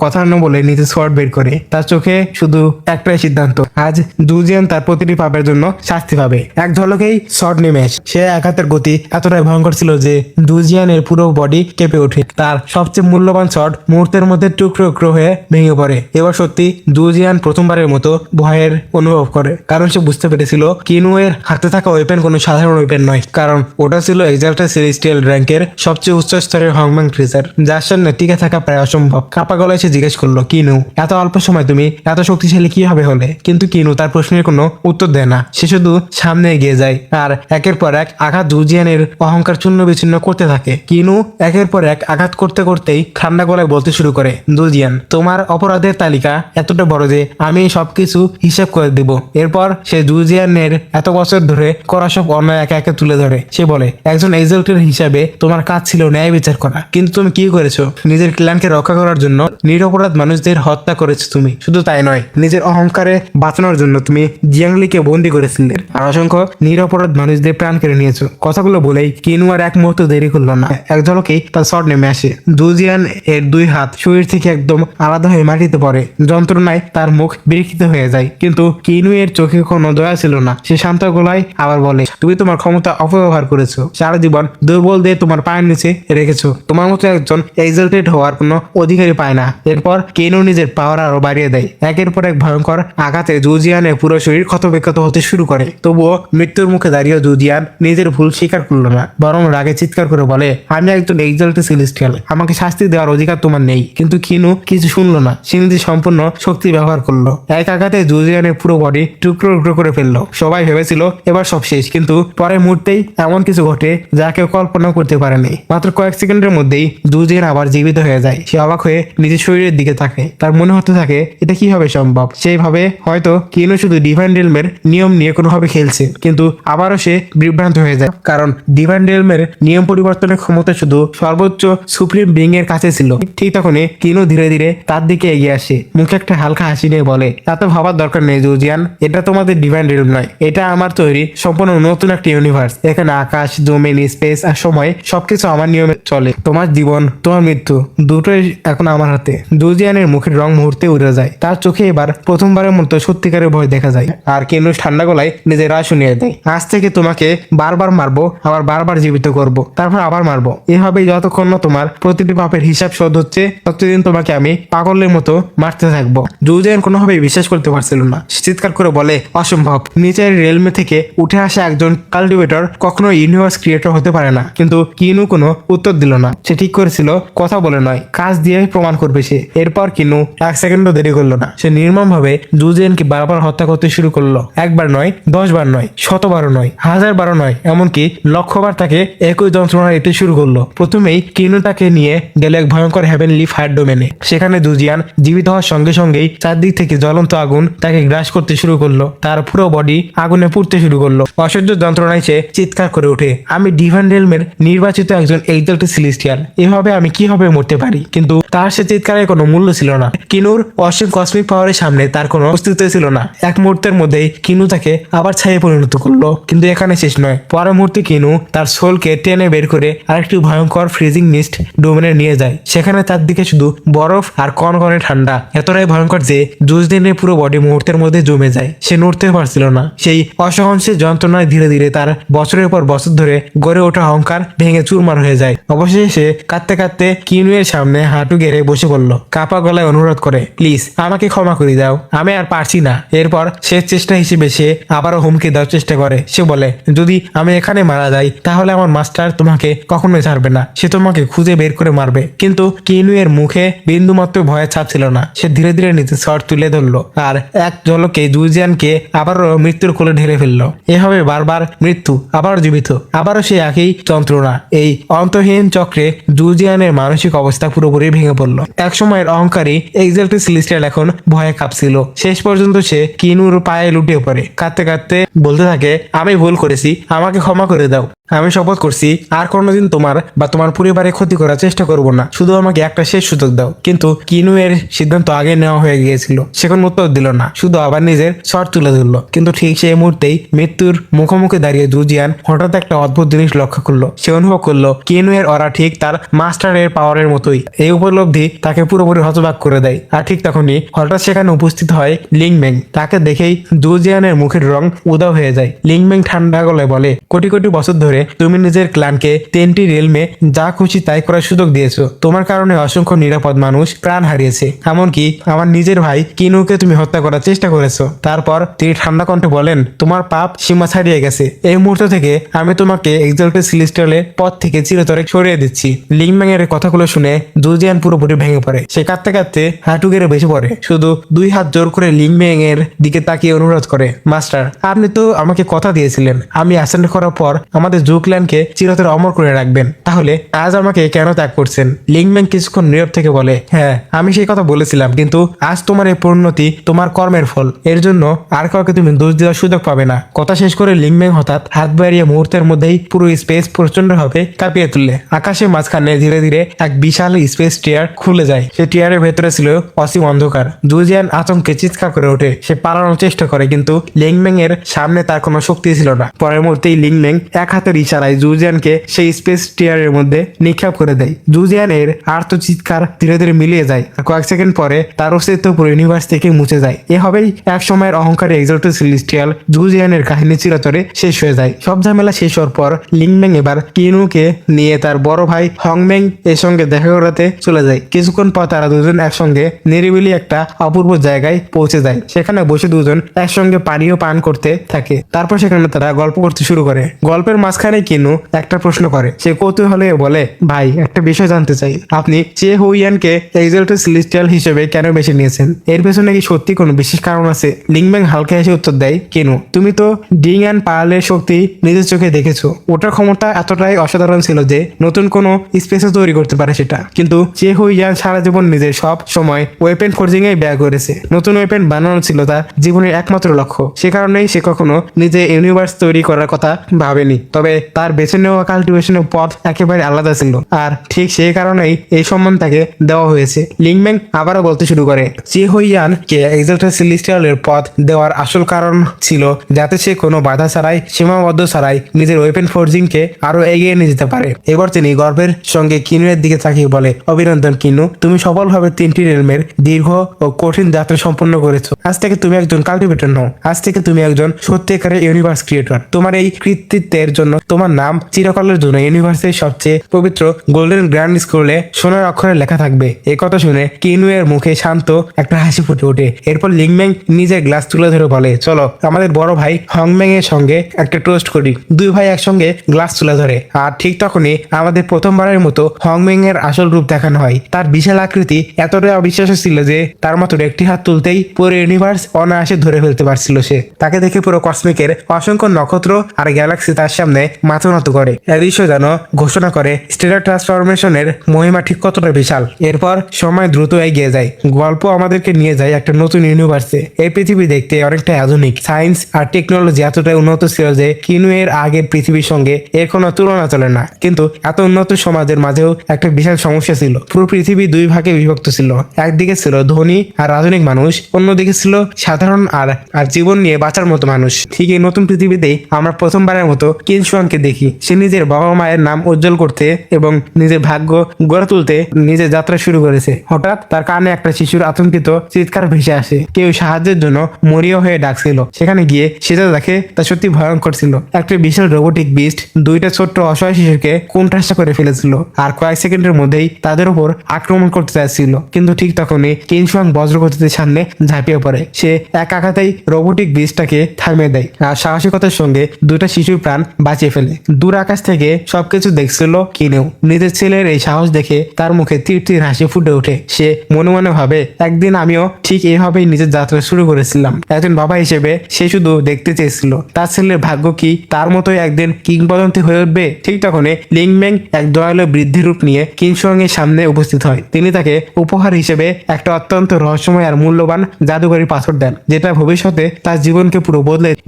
কথা না বলে নিজে শর্ট বের করে। তার চোখে শুধু একটাই সিদ্ধান্ত, আজ জুজিয়ান তার প্রতিটি পাপের জন্য শাস্তি পাবে। এক ঝলকেই শর্ট নেমে আসে। সে আঘাতের গতি এতটাই ভয়ঙ্কর ছিল যে জুজিয়ানের পুরো বডি কেঁপে ওঠে। তার সবচেয়ে মূল্যবান শট মুহূর্তের মধ্যে টুকরো টুকরো হয়ে ভেঙে পড়ে। এবার সত্যি জুজিয়ান প্রথমবারের মতো ভয়ের অনুভব করে, কারণ সে বুঝতে পেরেছিল কিনু এর হাতে থাকা ওয়েপেন কোনো সাধারণ ওয়েপেন নয়, কারণ ওটা ছিল এক্সাল্টা সেলেস্টিয়াল র্যাঙ্কের সবচেয়ে উচ্চ স্তরের হংম্যান ক্রিজার, যার সামনে টিকে থাকা প্রায় অসম্ভব। কাপা গলায় সে জিজ্ঞেস করলো, কিনু এত অল্প সময় তুমি এত শক্তিশালী কিভাবে হলে? কিন্তু কিনু তার প্রশ্নের কোনো উত্তর দেয় না। সে শুধু সামনে এগিয়ে যায় আর একের পর এক আঘাত জুজিয়ানের অহংকার চূর্ণ বিচ্ছিন্ন করতে থাকে। কিনু একের পর এক আঘাত করতে করতেই ঠান্ডা গলায় বলতে শুরু করে, জুজিয়ান, তোমার অপরাধের তালিকা এতটা বড় যে আমি সবকিছু হিসেব করে দেব। এরপর সে জুজিয়ানের এত বছর ধরে করা সব অন্যায় একে একে তুলে ধরে। সে বলে, একজন এক্সাল্টের হিসাবে তোমার কাজ ছিল ন্যায় বিচার করা, কিন্তু তুমি কি করেছো? নিজের ক্ল্যানকে রক্ষা করার জন্য নিরপরাধ মানুষদের হত্যা করেছো তুমি। শুধু তাই নয়, নিজের অহংকারে বাঁচানোর জন্য তুমি জিয়াংলিকে বন্দি করেছিলে আর অসংখ্য নিরপরাধ মানুষদের প্রাণ কেড়ে নিয়েছো। কথাগুলো বলেই কিনু আর এক মুহূর্ত দেরি করলো না। এক ঝলকেই তার শট নেমে আসে। জুজিয়ান এর দুই হাত শরীর থেকে একদম আলাদা হয়ে মাটিতে পড়ে। যন্ত্রণায় তার মুখ বিকৃত হয়ে যায়, কিন্তু কিনু এর চোখে কোনো দয়া ছিল না। সে শান্ত গলায় আবার বলে, তুমি তোমার ক্ষমতা অপব্যবহার করেছো। সারা জীবন দুর্বল দিয়ে তোমার পায়ের নিচে রেখেছো। তোমার মতো একজন এক্সাল্টেড হওয়ার কোনো অধিকারী পায় না। এরপর কিনু নিজের পাওয়ার আরো বাড়িয়ে দেয়। একের পর এক ভয়ঙ্কর আঘাতে জুজিয়ানের পুরো শরীর ক্ষতবিক্ষত হতে শুরু করে। তবুও মৃত্যুর মুখে দাঁড়িয়ে জুজিয়ান নিজের ভুল স্বীকার করলো না, বরং রাগে চিৎকার করে বলে, আমি একজন এক্সাল্টেড সেলেস্টিয়াল, আমাকে শাস্তি দেওয়ার অধিকার তোমার নেই। কিন্তু কিনু কিছু শুনলো না। সে নিজের সম্পূর্ণ শক্তি ব্যবহার করলো। এক আঘাতে জুজিয়ানের পুরো বডি টুকরো টুকরো করে ফেললো। সবাই ভেবেছিল এবার সব শেষ, কিন্তু পরের মুহূর্তেই এমন কিছু ঘটে যা কেউ কল্পনা করতে পারেনি। মাত্র কয়েক সেকেন্ডের মধ্যেই জুজিয়ান আবার জীবিত হয়ে যায়। সে অবাক হয়ে নিজের শরীরের দিকে তাকায়। তার মনে হতে থাকে এটা কিভাবে সম্ভব। সেইভাবে হয়তো কিনু শুধু ডিভাইন রিলমের নিয়ম নিয়ে কোনোভাবে খেলছে, কিন্তু আবারও সে বিভ্রান্ত হয়ে যায়, কারণ ডিভাইন রিলমের নিয়ম পরিবর্তনের ক্ষমতা শুধু সর্বোচ্চ সুপ্রিম বিং এর কাছে ছিল। ঠিক তখনই কিনু ধীরে ধীরে তার দিকে এগিয়ে আসে। মুখে একটা হালকা হাসি নিয়ে বলে, এত ভাবার দরকার নেই জুজিয়ান, এটা তোমাদের ডিভাইন রিলম নয়, এটা আমার তৈরি সম্পূর্ণ নতুন একটা ইউনিভার্স। এখানে আকাশ, জমিন, স্পেস আর সময় সবকিছু আমার নিয়মে চলে। তোমার জীবন, তোমার মৃত্যু দুটোই এখন আমার হাতে। জুজিয়ানের মুখের রং মুহূর্তে উড়ে যায়। তার চোখে এবার প্রথমবারের মতো সত্যিকারের ভয় দেখা যায়। আর কিনু ঠান্ডা গলায় নিজের রায় শুনিয়ে দেয়, আজ থেকে তোমাকে বারবার মারবো, আবার বারবার জীবিত করব, তারপর আবার মারবো। এভাবেই যতক্ষণ না তোমার প্রতিটি পাপের হিসাব শোধ হচ্ছে, ততদিন তোমাকে আমি পাগলের মতো মারতে থাকবো। জুজিয়ান কোনোভাবেই বিশ্বাস করতে পারছিল না। চিৎকার করে বলে, অসম্ভব, নিচের রেলমে থেকে উঠে আসা একজন কাল্টিভেটর কখনো ইউনিভার্স ক্রিয়েটর হতে পারে না। কিন্তু কিনু কোনো উত্তর দিল না। সে ঠিক করেছিল কথা বলে নয়, কাজ দিয়ে প্রমাণ করবে সে। এরপর কিনু এক সেকেন্ডও দেরি করলো না। সে নির্মম ভাবে জুজিয়ানকে বারবার হত্যা করতে শুরু করলো। একবার নয়, 10 বার নয়, 100বারও নয়, 1000বারও নয়, এমনকি লক্ষবার তাকে একই যন্ত্রণা দিতে শুরু করলো। প্রথমেই কিনু তাকে নিয়ে গেল এক ভয়ঙ্কর হেভেনলি ফায়ার ডোমেনে। সেখানে জুজিয়ান জীবিত হওয়ার সঙ্গে সঙ্গেই চারদিক থেকে জ্বলন্ত আগুন তাকে গ্রাস করতে শুরু করলো। তার পুরো বডি আগুনে পুড়তে শুরু করলো। অসহ্য যন্ত্রণায় সে চিৎকার করে ওঠে, আমি ডিভান রেলমের নির্বাচিত একজন এক্সাল্টেড সেলেস্টিয়াল, এভাবে আমি কিভাবে মরতে পারি? কিন্তু তার সে চিৎকারের কোনো মূল্য ছিল না। কিনুর অসীম কসমিক পাওয়ারের সামনে তার কোনো অস্তিত্ব ছিল না। এক মুহূর্তের মধ্যেই কিনু তাকে আবার ছায়ে পরিণত করলো। কিন্তু এখানে শেষ নয়। পরের মুহূর্তে কিনু তার সোলকে টেনে বের করে আরেকটি ভয়ঙ্কর ফ্রিজিং মিস্ট ডোমেনে নিয়ে যায়। সেখানে তার দিকে শুধু বরফ আর কনকনে ঠান্ডা, এতটাই ভয়ঙ্কর যে জুজদিনের পুরো বডি মুহূর্তের মধ্যে জমে যায়। সে নড়তে পারছিল না। সেই অসহনশীল যন্ত্রণায় ধীরে ধীরে তার বছরের পর বছর ধরে গড়ে ওঠা অহংকার ভেঙে চুরমার হয়ে যায়। অবশেষে সে কাঁদতে কাঁদতে কিনুয়ের সামনে হাঁটু গেড়ে বসে পড়ল। কাপা গলায় অনুরোধ করে, প্লিজ আমাকে ক্ষমা করে দাও, আমি আর পারছি না। এরপর শেষ চেষ্টা হিসেবে সে আবারও হুমকি দেওয়ার চেষ্টা করে। সে বলে, যদি আমি এখানে মারা যাই তাহলে আমার মাস্টার তোমাকে কখনোই ছাড়বে না, সে তোমাকে খুঁজে বের করে মারবে। কিন্তু কিনুয়ের মুখে বিন্দুমাত্র ভয়ের ছাপ ছিল না। সে ধীরে ধীরে নিচে শট তুলে ধরলো আর এক ঝলকে জুজিয়ানকে আবারও মৃত্যুর কোলে ঢেলে ফেললো। এভাবে বারবার মৃত্যু, আবারও জীবিত, আবারও সে একই যন্ত্রণা। এই অন্তহীন চক্রে জুজিয়ানের মানসিক অবস্থা পুরোপুরি ভেঙে পড়লো। এক সময়ের অহংকারী এক্সাল্টেড সেলেস্টিয়াল এখন ভয়ে কাঁপছিল। শেষ পর্যন্ত সে কিনুর পায়ে লুটিয়ে পড়ে। কাঁদতে কাঁদতে বলতে থাকে, আমি ভুল করেছি, আমাকে ক্ষমা করে দাও। আমি শপথ করছি আর কোনোদিন তোমার বা তোমার পরিবারের ক্ষতি করার চেষ্টা করব না, শুধু আমাকে একটা শেষ সুযোগ দাও। কিন্তু কিনু এর সিদ্ধান্ত আগে নেওয়া হয়ে গিয়েছিল। সে কোনো উত্তর দিল না, শুধু আবার নিজের শট তুলে ধরলো। কিন্তু ঠিক সেই মুহূর্তেই মৃত্যুর মুখোমুখি দাঁড়িয়ে জুজিয়ান হঠাৎ একটা অদ্ভুত জিনিস লক্ষ্য করলো। সে অনুভব করলো কিনু এর অরা ঠিক তার মাস্টারের পাওয়ারের মতোই। এই উপলব্ধি তাকে পুরোপুরি হতবাক করে দেয়। আর ঠিক তখনই হঠাৎ সেখানে উপস্থিত হয় লিংমেং। তাকে দেখেই জুজিয়ানের মুখের রং উদাও হয়ে যায়। লিংমেং ঠান্ডা গলায় বলে, কোটি কোটি বছর ধরে তুমি নিজের ক্লানকে 10টি রেলমে যা খুশি তাই করার সুযোগ দিয়েছো। তোমার কারণে অসংখ্য নিরাপদ মানুষ প্রাণ হারিয়েছে, এমনকি আমার নিজের ভাই কিনুকে তুমি হত্যা করার চেষ্টা করেছো। তারপর তিনি ঠান্ডা কণ্ঠে বলেন, তোমার পাপ সীমা ছাড়িয়ে গেছে। এই মুহূর্ত থেকে আমি তোমাকে এক্সাল্টেড সেলেস্টিয়ালের পথ থেকে চিরতরে সরিয়ে দিচ্ছি। লিংম্যাং এর কথাগুলো শুনে জুজিয়ান পুরোপুরি ভেঙে পড়ে। সে কাঁদতে কাঁদতে হাঁটু গেড়ে বসে পড়ে। শুধু 2 হাত জোর করে লিংম্যাং এর দিকে তাকিয়ে অনুরোধ করে, মাস্টার আপনি তো আমাকে কথা দিয়েছিলেন আমি অ্যাসেন্ড করার পর আমাদের জুক্ল্যান্ডকে চিরতরে অমর করে রাখবেন, তাহলে আজ আমাকে কেন ত্যাগ করছেন? লিংম্যাং কিছুক্ষণ নীরব থেকে বলে, হ্যাঁ আমি সেই কথা বলেছিলাম, কিন্তু আজ তোমার এই পরিণতি তোমার কর্মের ফল। এর জন্য আর কাউকে তুমি দোষ দেওয়ার সুযোগ পাবে না। কথা শেষ করে লিংম্যাং হঠাৎ হাত বাড়িয়ে মুহূর্তের মধ্যেই পুরো স্পেস প্রচন্ড ভাবে কাঁপিয়ে তুললে। আকাশের মাঝখানে ধীরে ধীরে এক বিশাল স্পেস টিয়ার খুলে যায়। সে টিয়ারের ভেতরে ছিল অসীম অন্ধকার। জুজিয়ান আতঙ্কে চিৎকার করে ওঠে। সে পালানোর চেষ্টা করে, কিন্তু লিংম্যাং এর সামনে তার কোনো শক্তি ছিল না। পরের মুহূর্তেই লিংম্যাং এক হাতের ইশারায় জুজিয়ানকে সেই স্পেস টিয়ারের মধ্যে নিক্ষেপ করে দেয়। জুজিয়ান এর আর্ত চিৎকার ধীরে ধীরে মিলিয়ে যায় আর কয়েক সেকেন্ড পরে তার অস্তিত্ব পুরো ইউনিভার্স থেকে মুছে যায়। এভাবেই এক সময়ের অহংকারী এক্সাল্টেড সেলেস্টিয়াল জুজিয়ানের কাহিনী চিরতরে শেষ হয়ে যায়। সব ঝামেলা শেষ হওয়ার পর লিংম্যাং এবার কিনুকে নিয়ে তার বড় ভাই হংম্যাং এর সঙ্গে দেখা করাতে চলে যায়। কিছুক্ষণ পর তারা দুজন একসঙ্গে নিরিবিলি একটা অপূর্ব জায়গায় পৌঁছে যায়। সেখানে বসে দুজন একসঙ্গে পানীয় পান করতে থাকে। তারপর সেখানে তারা গল্প করতে শুরু করে। গল্পের মাঝখানে কিনু একটা প্রশ্ন করে। সে কৌতূহলে বলে, ভাই একটা বিষয় জানতে চাই, আপনি চে হুইয়ানকে এক্সাল্টেড সেলেস্টিয়াল হিসেবে কেন বেছে নিয়েছেন? এর পেছনে কি সত্যি কোনো বিশেষ কারণ আছে? লিংম্যাং হালকা হেসে উত্তর দেয়, কিনু তুমি তো ডিং অ্যান্ড পার্লের শক্তি নিজের চোখে দেখেছো। ওটার ক্ষমতা এতটাই অসাধারণ ছিল যে নতুন কোনো স্পেসে তৈরি করতে পারে সেটা। কিন্তু চে হুইয়ান সারা জীবন নিজের সব সময় ওয়েপেন ফোর্জিং এ ব্যয় করেছে। নতুন ওয়েপেন বানানো ছিল তার জীবনের একমাত্র লক্ষ্য। সে কারণেই সে কখনো নিজে ইউনিভার্স তৈরি করার কথা ভাবেনি। তবে তার বেছে নেওয়া কাল্টিভেশনের পথ একেবারে আলাদা ছিল, আর ঠিক সেই কারণেই এই সম্মান তাকে দেওয়া হয়েছে। লিংম্যাং আবারও বলতে শুরু করে, চে হুইয়ান কে এক্সাল্টেড সেলেস্টিয়ালের পথ দেওয়ার আসল কারণ ছিল যাতে সে কোনো বাধা ছাড়াই, সীমাবদ্ধ ছাড়াই নিজের ওয়েপেন ফোর্জিং কে আরো এগিয়ে নিয়ে যেতে পারে। এবার তিনি গর্বের সঙ্গে কিনুয়ের দিকে তাকিয়ে বলে, অভিনন্দন কিনু, তুমি সফলভাবে 3টি রেলমের দীর্ঘ ও কঠিন যাত্রা সম্পন্ন করেছো। আজ থেকে তুমি একজন কাল্টিভেটর নও, আজ থেকে তুমি একজন সত্যিকারের ইউনিভার্স ক্রিয়েটর। তোমার এই কৃতিত্বের জন্য তোমার নাম চিরকালের জন্য ইউনিভার্সের সবচেয়ে পবিত্র গোল্ডেন গ্র্যান্ড স্কুলে সোনার অক্ষরে লেখা থাকবে। এই কথা শুনে কিনু এর মুখে শান্ত একটা হাসি ফুটে ওঠে। এরপর লিংম্যাং নিজের গ্লাস তুলে ধরে বলে, চলো আমাদের বড় ভাই হংম্যাং এর সঙ্গে একটা টোস্ট করি। দুই ভাই একসঙ্গে গ্লাস তুলে ধরে। আর ঠিক তখনই আমাদের প্রথমবারের মতো হংম্যাং এর আসল রূপ দেখানো হয়। তার বিশাল আকৃতি এতটাই অবিশ্বাস্য ছিল যে তার মাত্র একটি হাত তুলতেই পুরো ইউনিভার্স অনায়াসে ধরে ফেলতে পারছিল সে। তাকে দেখে পুরো কসমিকের অসংখ্য নক্ষত্র আর গ্যালাক্সি তার সামনে মাথা নত করে। এ দৃশ্য যেন ঘোষণা করে স্টেলার ট্রান্সফরমেশনের মহিমা ঠিক কতটা বিশাল। এরপর সময় দ্রুত এগিয়ে যায়। গল্প আমাদেরকে নিয়ে যায় একটা নতুন ইউনিভার্সে। এই পৃথিবী দেখতে অনেকটা আধুনিক। সায়েন্স আর টেকনোলজি এতটাই উন্নত ছিল যে কিনু এর আগের পৃথিবীর সঙ্গে এর কোনো তুলনা চলে না। কিন্তু এত উন্নত সমাজের মাঝেও একটা বিশাল সমস্যা ছিল। পুরো পৃথিবী দুই ভাগে বিভক্ত ছিল। একদিকে ছিল ধনী আর আধুনিক মানুষ, অন্যদিকে ছিল সাধারণ আর জীবন নিয়ে বাঁচার মতো মানুষ। ঠিক এই নতুন পৃথিবীতেই আমরা প্রথমবারের মতো কিনশুয়াংকে দেখি। সে নিজের বাবা মায়ের নাম উজ্জ্বল করতে এবং নিজের ভাগ্য গড়ে তুলতে নিজের যাত্রা শুরু করেছে। হঠাৎ তার কানে একটা শিশুর আতঙ্কিত চিৎকার ভেসে আসে। কেউ সাহায্যের জন্য মরিয়া হয়ে ডাকছিল। সেখানে গিয়ে সে যা দেখে তা সত্যি ভয়ঙ্কর ছিল। একটা বিশাল রোবোটিক বিস্ট দুইটা ছোট্ট অসহায় শিশুকে কোণঠাসা করে ফেলেছিল আর কয়েক সেকেন্ডের মধ্যেই তাদের উপর আক্রমণ করতে চাইছিল। কিন্তু ঠিক তখনই কিনশুয়াং বজ্রগতিতে সামনে ঝাঁপিয়ে পড়ে। সে এক আঘাতেই রোবোটিক বিস্টটাকে থামিয়ে দেয় আর সাহসিকতার সঙ্গে দুইটা শিশুর প্রাণ বাঁচিয়ে ফেলে। দূর আকাশ থেকে সবকিছু দেখছিল কিনু। নিজের ছেলের এই সাহস দেখে তার মুখে তীর তীর হাসি ফুটে ওঠে। সে মনে মনে ভাবে, একদিন আমিও ঠিক এইভাবেই নিজের যাত্রা শুরু করেছিলাম। একজন বাবা হিসেবে সে শুধু দেখতে চেয়েছিল তার ছেলের ভাগ্য কি তার মতোই একদিন কিংবদন্তি হয়ে উঠবে। ঠিক তখনই লিংম্যাং এক দয়ালু বৃদ্ধি রূপ নিয়ে কিনশুয়াং এর সামনে উপস্থিত হয়। তিনি তাকে উপহার হিসেবে একটা অত্যন্ত রহস্যময় আর মূল্যবান জাদুকরী পাথর দেন, যেটা ভবিষ্যতে তার জীবনকে পুরো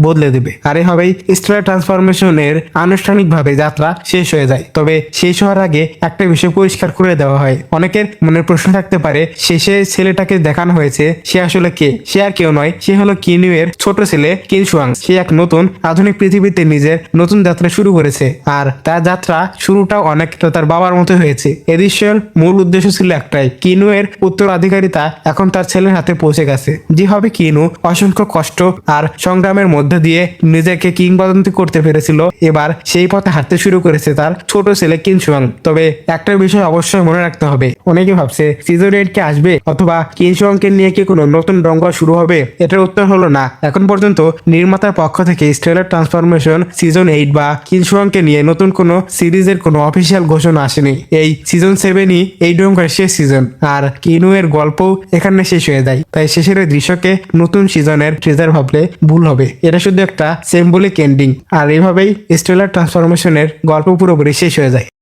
বদলে দেবে। আর এভাবেই স্টেলার ট্রান্সফরমেশনের আনুষ্ঠানিকভাবে যাত্রা শেষ হয়ে যায়। তবে শেষ হওয়ার আগে একটা বিষয় পরিষ্কার করে দেওয়া হয়। অনেকের মনের প্রশ্ন থাকতে পারে, শেষে ছেলেটাকে দেখানো হয়েছে সে আসলে কে? সে আর কেউ নয়, সে হলো কিনু এর ছোট ছেলে কিনশুয়াং। সে এক নতুন আধুনিক পৃথিবীতে নিজের নতুন যাত্রা শুরু করেছে আর তার যাত্রা শুরুটাও অনেকটা তার বাবার মতো হয়েছে। এ দৃশ্যের মূল উদ্দেশ্য ছিল একটাই, কিনু এর উত্তরাধিকারিতা এখন তার ছেলের হাতে পৌঁছে গেছে। যেভাবে কিনু অসংখ্য কষ্ট আর সংগ্রামের মধ্যে দিয়ে নিজেকে কিংবদন্তি করতে পেরেছিল, এবার সেই পথে হাঁটতে শুরু করেছে তার ছোট ছেলে কিনশুয়াং। তবে একটা বিষয় অবশ্যই মনে রাখতে হবে, অনেকে ভাবছে সিজন 8 কে আসবে অথবা কিনশুয়াংকে নিয়ে কি কোনো নতুন দঙ্গল শুরু হবে। এটার উত্তর হলো না। এখন পর্যন্ত নির্মাতার পক্ষ থেকে স্টেলার ট্রান্সফরমেশন সিজন 8 বা কিনশুয়াংকে নিয়ে নতুন কোনো সিরিজের কোনো অফিসিয়াল ঘোষণা আসেনি। এই সিজন 7ই এই ডোঙ্গার শেষ সিজন আর কিনু এর গল্প এখানে শেষ হয়ে যায়। তাই শেষের এই দৃশ্যকে নতুন সিজনের ট্রেজার ভাবলে ভুল হবে। এটা শুধু একটা সিম্বলিক এন্ডিং আর এইভাবেই স্টেলার ট্রান্সফরমেশনের গল্প পুরোপুরি শেষ হয়ে যায়।